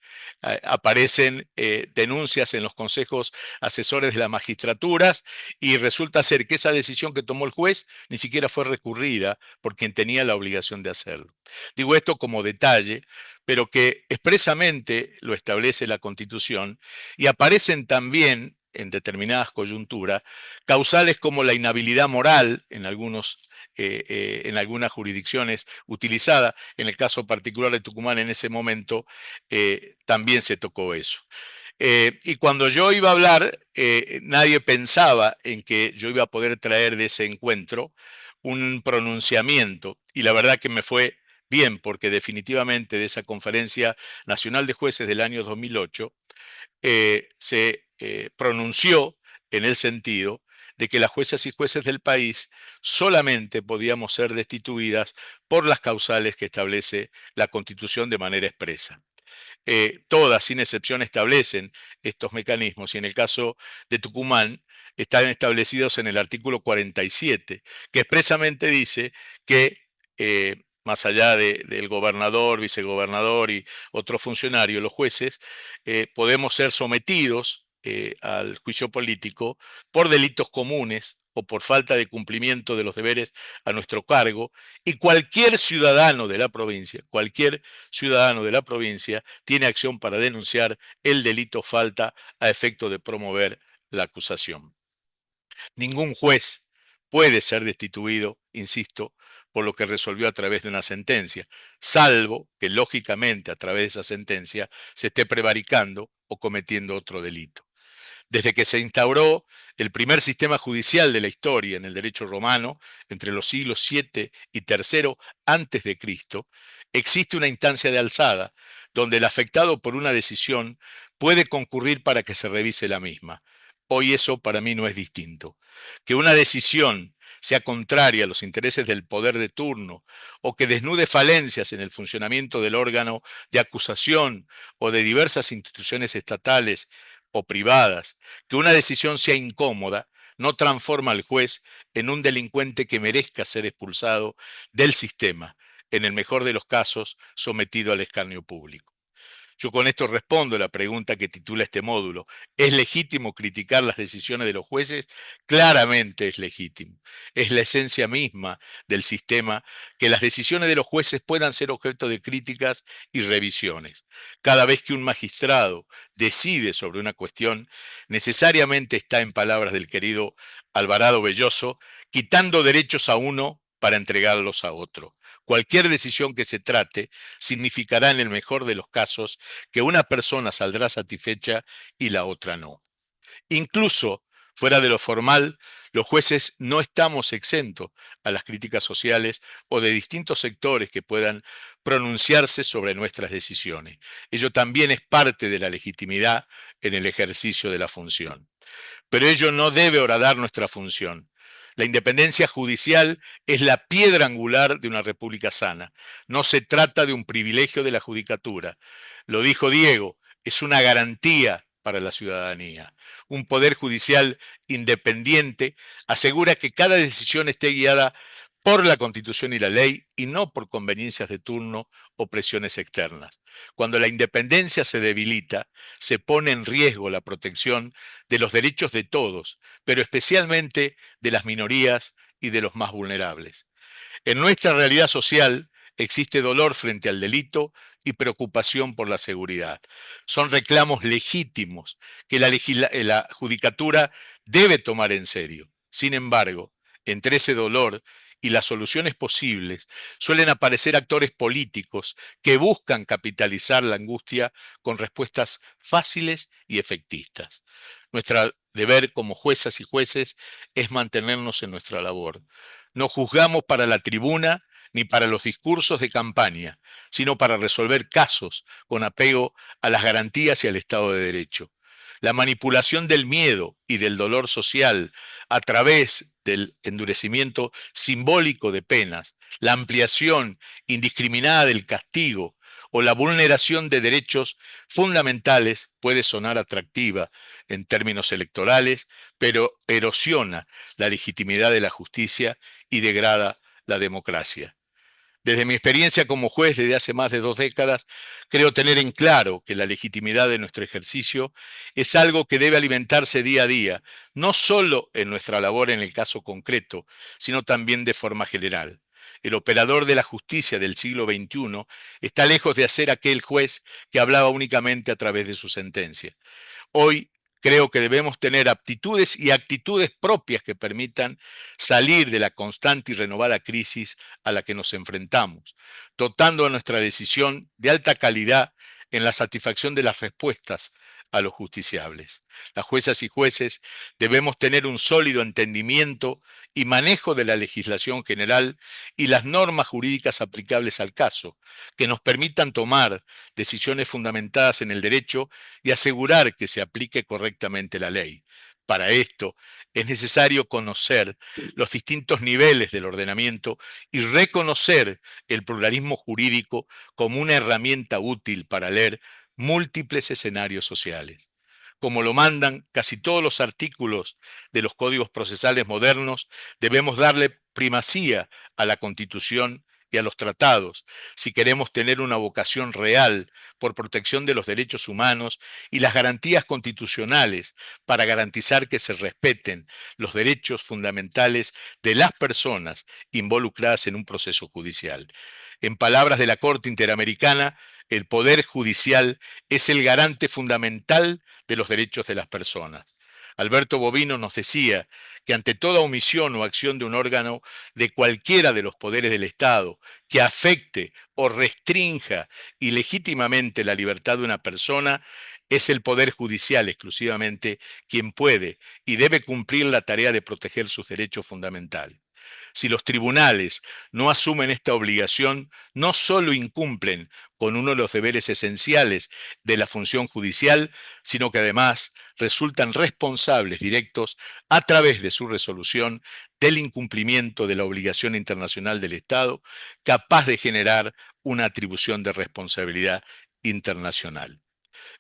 Aparecen denuncias en los consejos asesores de las magistraturas y resulta ser que esa decisión que tomó el juez ni siquiera fue recurrida por quien tenía la obligación de hacerlo. Digo esto como detalle, pero que expresamente lo establece la Constitución y aparecen también en determinadas coyunturas causales como la inhabilidad moral en algunas jurisdicciones utilizada. En el caso particular de Tucumán en ese momento también se tocó eso. Y cuando yo iba a hablar, nadie pensaba en que yo iba a poder traer de ese encuentro un pronunciamiento, y la verdad que me fue bien, porque definitivamente de esa Conferencia Nacional de Jueces del año 2008 se pronunció en el sentido de que las juezas y jueces del país solamente podíamos ser destituidas por las causales que establece la Constitución de manera expresa. Todas, sin excepción, establecen estos mecanismos y en el caso de Tucumán están establecidos en el artículo 47, que expresamente dice que más allá del gobernador, vicegobernador y otro funcionario, los jueces, podemos ser sometidos al juicio político por delitos comunes o por falta de cumplimiento de los deberes a nuestro cargo, y cualquier ciudadano de la provincia tiene acción para denunciar el delito falta a efecto de promover la acusación. Ningún juez puede ser destituido, insisto, por lo que resolvió a través de una sentencia, salvo que lógicamente a través de esa sentencia se esté prevaricando o cometiendo otro delito. Desde que se instauró el primer sistema judicial de la historia en el derecho romano, entre los siglos VII y III antes de Cristo, existe una instancia de alzada donde el afectado por una decisión puede concurrir para que se revise la misma. Hoy eso para mí no es distinto. Que una decisión sea contraria a los intereses del poder de turno o que desnude falencias en el funcionamiento del órgano de acusación o de diversas instituciones estatales o privadas, que una decisión sea incómoda, no transforma al juez en un delincuente que merezca ser expulsado del sistema, en el mejor de los casos, sometido al escarnio público. Yo con esto respondo a la pregunta que titula este módulo. ¿Es legítimo criticar las decisiones de los jueces? Claramente es legítimo. Es la esencia misma del sistema que las decisiones de los jueces puedan ser objeto de críticas y revisiones. Cada vez que un magistrado decide sobre una cuestión, necesariamente está, en palabras del querido Alvarado Belloso, quitando derechos a uno para entregarlos a otro. Cualquier decisión que se trate significará en el mejor de los casos que una persona saldrá satisfecha y la otra no. Incluso fuera de lo formal, los jueces no estamos exentos a las críticas sociales o de distintos sectores que puedan pronunciarse sobre nuestras decisiones. Ello también es parte de la legitimidad en el ejercicio de la función. Pero ello no debe horadar nuestra función. La independencia judicial es la piedra angular de una república sana. No se trata de un privilegio de la judicatura. Lo dijo Diego, es una garantía para la ciudadanía. Un poder judicial independiente asegura que cada decisión esté guiada por la Constitución y la ley y no por conveniencias de turno o presiones externas. Cuando la independencia se debilita, se pone en riesgo la protección de los derechos de todos, pero especialmente de las minorías y de los más vulnerables. En nuestra realidad social existe dolor frente al delito y preocupación por la seguridad. Son reclamos legítimos que la judicatura debe tomar en serio. Sin embargo, entre ese dolor y las soluciones posibles suelen aparecer actores políticos que buscan capitalizar la angustia con respuestas fáciles y efectistas. Nuestro deber como juezas y jueces es mantenernos en nuestra labor. No juzgamos para la tribuna ni para los discursos de campaña, sino para resolver casos con apego a las garantías y al Estado de Derecho. La manipulación del miedo y del dolor social a través del endurecimiento simbólico de penas, la ampliación indiscriminada del castigo o la vulneración de derechos fundamentales puede sonar atractiva en términos electorales, pero erosiona la legitimidad de la justicia y degrada la democracia. Desde mi experiencia como juez desde hace más de 2 décadas, creo tener en claro que la legitimidad de nuestro ejercicio es algo que debe alimentarse día a día, no solo en nuestra labor en el caso concreto, sino también de forma general. El operador de la justicia del siglo XXI está lejos de ser aquel juez que hablaba únicamente a través de su sentencia. Hoy creo que debemos tener aptitudes y actitudes propias que permitan salir de la constante y renovada crisis a la que nos enfrentamos, dotando a nuestra decisión de alta calidad en la satisfacción de las respuestas a los justiciables. Las juezas y jueces debemos tener un sólido entendimiento y manejo de la legislación general y las normas jurídicas aplicables al caso, que nos permitan tomar decisiones fundamentadas en el derecho y asegurar que se aplique correctamente la ley. Para esto es necesario conocer los distintos niveles del ordenamiento y reconocer el pluralismo jurídico como una herramienta útil para leer múltiples escenarios sociales. Como lo mandan casi todos los artículos de los códigos procesales modernos, debemos darle primacía a la Constitución y a los tratados si queremos tener una vocación real por protección de los derechos humanos y las garantías constitucionales para garantizar que se respeten los derechos fundamentales de las personas involucradas en un proceso judicial. En palabras de la Corte Interamericana, el Poder Judicial es el garante fundamental de los derechos de las personas. Alberto Bovino nos decía que ante toda omisión o acción de un órgano de cualquiera de los poderes del Estado que afecte o restrinja ilegítimamente la libertad de una persona, es el Poder Judicial exclusivamente quien puede y debe cumplir la tarea de proteger sus derechos fundamentales. Si los tribunales no asumen esta obligación, no solo incumplen con uno de los deberes esenciales de la función judicial, sino que además resultan responsables directos a través de su resolución del incumplimiento de la obligación internacional del Estado, capaz de generar una atribución de responsabilidad internacional.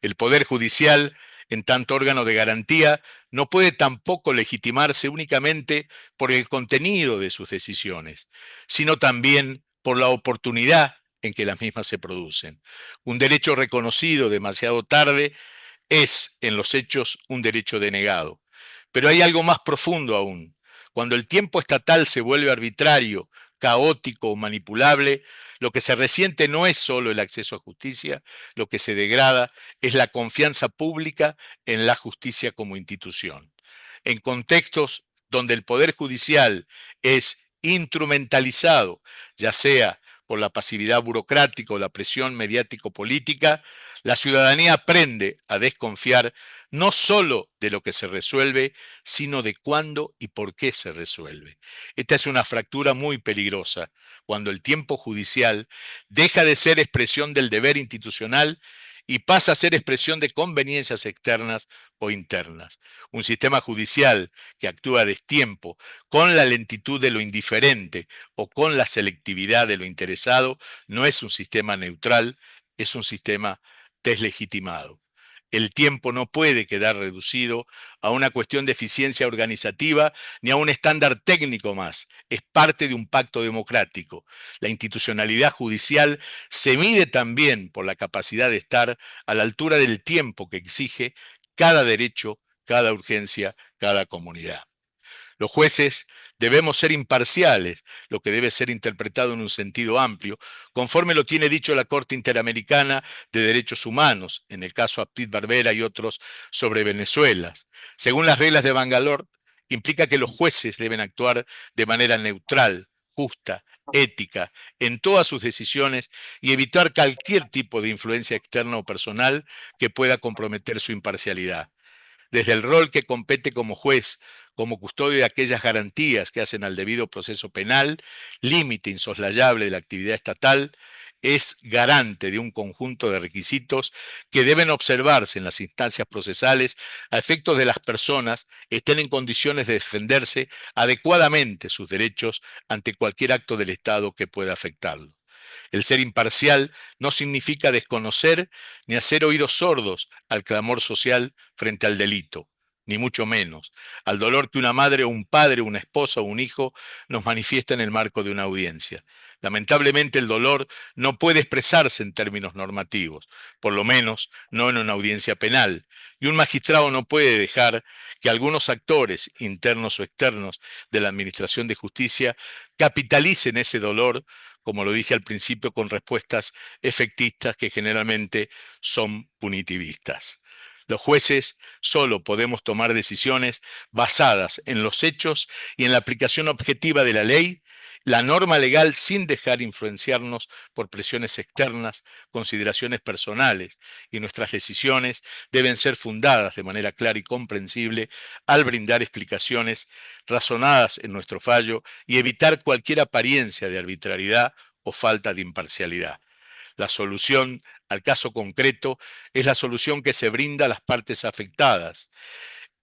El Poder Judicial, en tanto órgano de garantía, no puede tampoco legitimarse únicamente por el contenido de sus decisiones, sino también por la oportunidad en que las mismas se producen. Un derecho reconocido demasiado tarde es, en los hechos, un derecho denegado. Pero hay algo más profundo aún. Cuando el tiempo estatal se vuelve arbitrario, caótico o manipulable, lo que se resiente no es solo el acceso a justicia, lo que se degrada es la confianza pública en la justicia como institución. En contextos donde el Poder Judicial es instrumentalizado, ya sea por la pasividad burocrática o la presión mediático-política, la ciudadanía aprende a desconfiar no solo de lo que se resuelve, sino de cuándo y por qué se resuelve. Esta es una fractura muy peligrosa, cuando el tiempo judicial deja de ser expresión del deber institucional y pasa a ser expresión de conveniencias externas o internas. Un sistema judicial que actúa a destiempo, con la lentitud de lo indiferente o con la selectividad de lo interesado, no es un sistema neutral, es un sistema deslegitimado. El tiempo no puede quedar reducido a una cuestión de eficiencia organizativa ni a un estándar técnico más. Es parte de un pacto democrático. La institucionalidad judicial se mide también por la capacidad de estar a la altura del tiempo que exige cada derecho, cada urgencia, cada comunidad. Los jueces debemos ser imparciales, lo que debe ser interpretado en un sentido amplio, conforme lo tiene dicho la Corte Interamericana de Derechos Humanos, en el caso Aptit Barbera y otros sobre Venezuela. Según las reglas de Bangalore, implica que los jueces deben actuar de manera neutral, justa, ética, en todas sus decisiones y evitar cualquier tipo de influencia externa o personal que pueda comprometer su imparcialidad. Desde el rol que compete como juez, como custodio de aquellas garantías que hacen al debido proceso penal, límite insoslayable de la actividad estatal, es garante de un conjunto de requisitos que deben observarse en las instancias procesales a efectos de las personas estén en condiciones de defenderse adecuadamente sus derechos ante cualquier acto del Estado que pueda afectarlo. El ser imparcial no significa desconocer ni hacer oídos sordos al clamor social frente al delito, ni mucho menos al dolor que una madre o un padre, una esposa o un hijo nos manifiesta en el marco de una audiencia. Lamentablemente el dolor no puede expresarse en términos normativos, por lo menos no en una audiencia penal, y un magistrado no puede dejar que algunos actores, internos o externos, de la Administración de Justicia capitalicen ese dolor, como lo dije al principio, con respuestas efectistas que generalmente son punitivistas. Los jueces solo podemos tomar decisiones basadas en los hechos y en la aplicación objetiva de la ley, la norma legal, sin dejar influenciarnos por presiones externas, consideraciones personales, y nuestras decisiones deben ser fundadas de manera clara y comprensible al brindar explicaciones razonadas en nuestro fallo y evitar cualquier apariencia de arbitrariedad o falta de imparcialidad. La solución al caso concreto es la solución que se brinda a las partes afectadas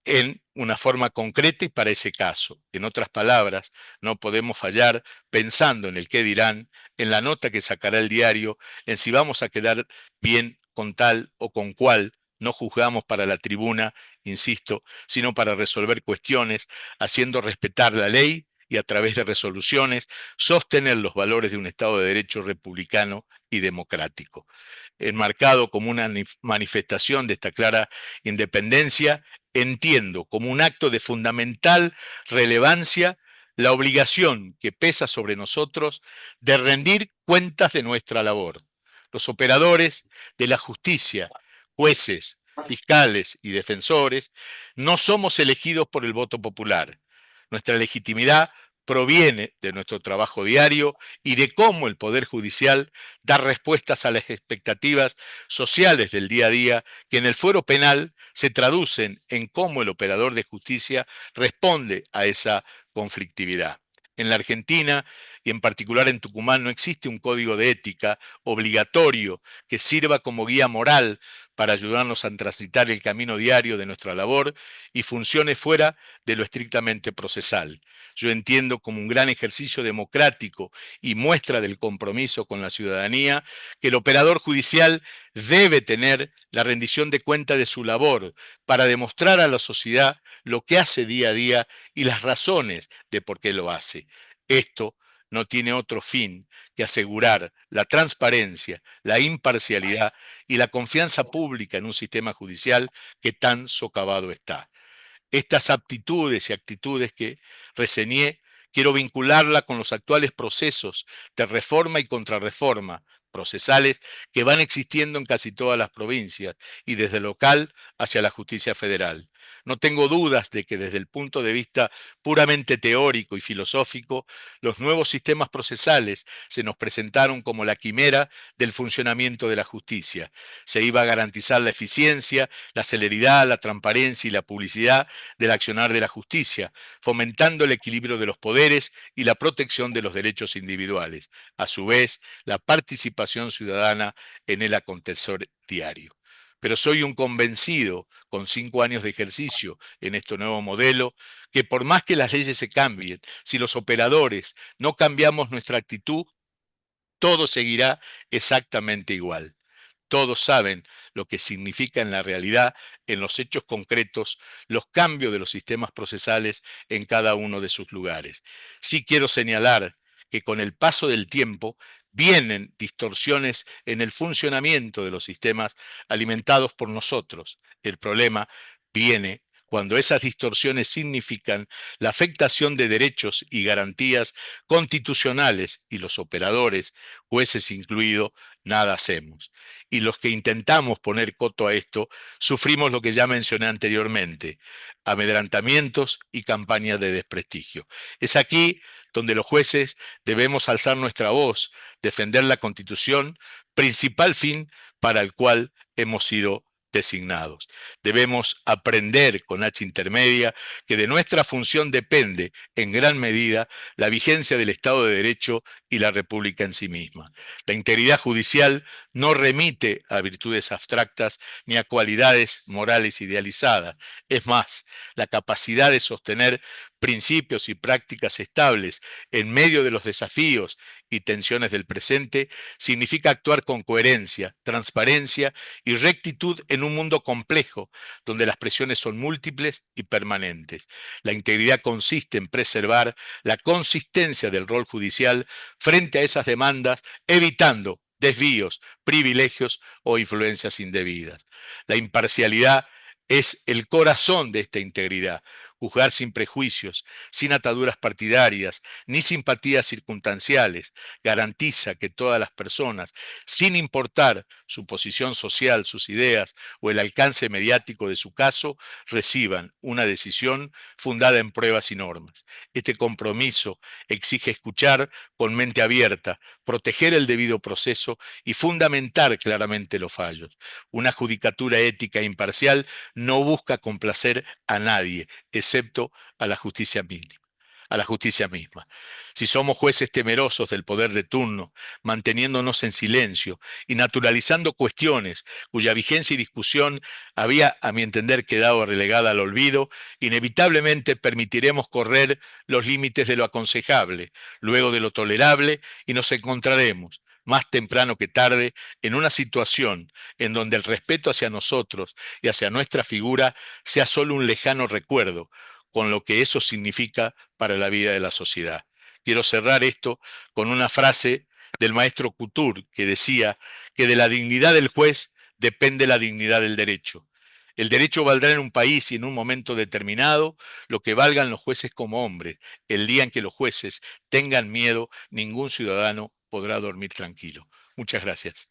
en una forma concreta y para ese caso. En otras palabras, no podemos fallar pensando en el qué dirán, en la nota que sacará el diario, en si vamos a quedar bien con tal o con cual. No juzgamos para la tribuna, insisto, sino para resolver cuestiones, haciendo respetar la ley y a través de resoluciones sostener los valores de un Estado de Derecho republicano y democrático. Enmarcado como una manifestación de esta clara independencia, entiendo como un acto de fundamental relevancia la obligación que pesa sobre nosotros de rendir cuentas de nuestra labor. Los operadores de la justicia, jueces, fiscales y defensores, no somos elegidos por el voto popular. Nuestra legitimidad proviene de nuestro trabajo diario y de cómo el Poder Judicial da respuestas a las expectativas sociales del día a día que en el fuero penal se traducen en cómo el operador de justicia responde a esa conflictividad. En la Argentina, y en particular en Tucumán, no existe un código de ética obligatorio que sirva como guía moral para ayudarnos a transitar el camino diario de nuestra labor y funcione fuera de lo estrictamente procesal. Yo entiendo como un gran ejercicio democrático y muestra del compromiso con la ciudadanía que el operador judicial debe tener la rendición de cuenta de su labor para demostrar a la sociedad lo que hace día a día y las razones de por qué lo hace. Esto no tiene otro fin que asegurar la transparencia, la imparcialidad y la confianza pública en un sistema judicial que tan socavado está. Estas aptitudes y actitudes que reseñé, quiero vincularla con los actuales procesos de reforma y contrarreforma procesales que van existiendo en casi todas las provincias y desde local hacia la justicia federal. No tengo dudas de que desde el punto de vista puramente teórico y filosófico, los nuevos sistemas procesales se nos presentaron como la quimera del funcionamiento de la justicia. Se iba a garantizar la eficiencia, la celeridad, la transparencia y la publicidad del accionar de la justicia, fomentando el equilibrio de los poderes y la protección de los derechos individuales. A su vez, la participación ciudadana en el acontecer diario. Pero soy un convencido, con 5 años de ejercicio en este nuevo modelo, que por más que las leyes se cambien, si los operadores no cambiamos nuestra actitud, todo seguirá exactamente igual. Todos saben lo que significa en la realidad, en los hechos concretos, los cambios de los sistemas procesales en cada uno de sus lugares. Sí quiero señalar que con el paso del tiempo vienen distorsiones en el funcionamiento de los sistemas alimentados por nosotros. El problema viene cuando esas distorsiones significan la afectación de derechos y garantías constitucionales y los operadores, jueces incluidos, nada hacemos. Y los que intentamos poner coto a esto, sufrimos lo que ya mencioné anteriormente, amedrantamientos y campañas de desprestigio. Es aquí donde los jueces debemos alzar nuestra voz, defender la Constitución, principal fin para el cual hemos sido designados. Debemos aprender con H intermedia que de nuestra función depende, en gran medida, la vigencia del Estado de Derecho y la República en sí misma. La integridad judicial no remite a virtudes abstractas ni a cualidades morales idealizadas. Es más, la capacidad de sostener principios y prácticas estables en medio de los desafíos y tensiones del presente significa actuar con coherencia, transparencia y rectitud en un mundo complejo, donde las presiones son múltiples y permanentes. La integridad consiste en preservar la consistencia del rol judicial frente a esas demandas, evitando desvíos, privilegios o influencias indebidas. La imparcialidad es el corazón de esta integridad. Juzgar sin prejuicios, sin ataduras partidarias, ni simpatías circunstanciales, garantiza que todas las personas, sin importar su posición social, sus ideas o el alcance mediático de su caso, reciban una decisión fundada en pruebas y normas. Este compromiso exige escuchar con mente abierta, proteger el debido proceso y fundamentar claramente los fallos. Una judicatura ética e imparcial no busca complacer a nadie, excepto a la justicia mínima, a la justicia misma. Si somos jueces temerosos del poder de turno, manteniéndonos en silencio y naturalizando cuestiones cuya vigencia y discusión había, a mi entender, quedado relegada al olvido, inevitablemente permitiremos correr los límites de lo aconsejable, luego de lo tolerable, y nos encontraremos, más temprano que tarde, en una situación en donde el respeto hacia nosotros y hacia nuestra figura sea solo un lejano recuerdo, con lo que eso significa para la vida de la sociedad. Quiero cerrar esto con una frase del maestro Couture que decía que de la dignidad del juez depende la dignidad del derecho. El derecho valdrá en un país y en un momento determinado lo que valgan los jueces como hombres. El día en que los jueces tengan miedo, ningún ciudadano podrá dormir tranquilo. Muchas gracias.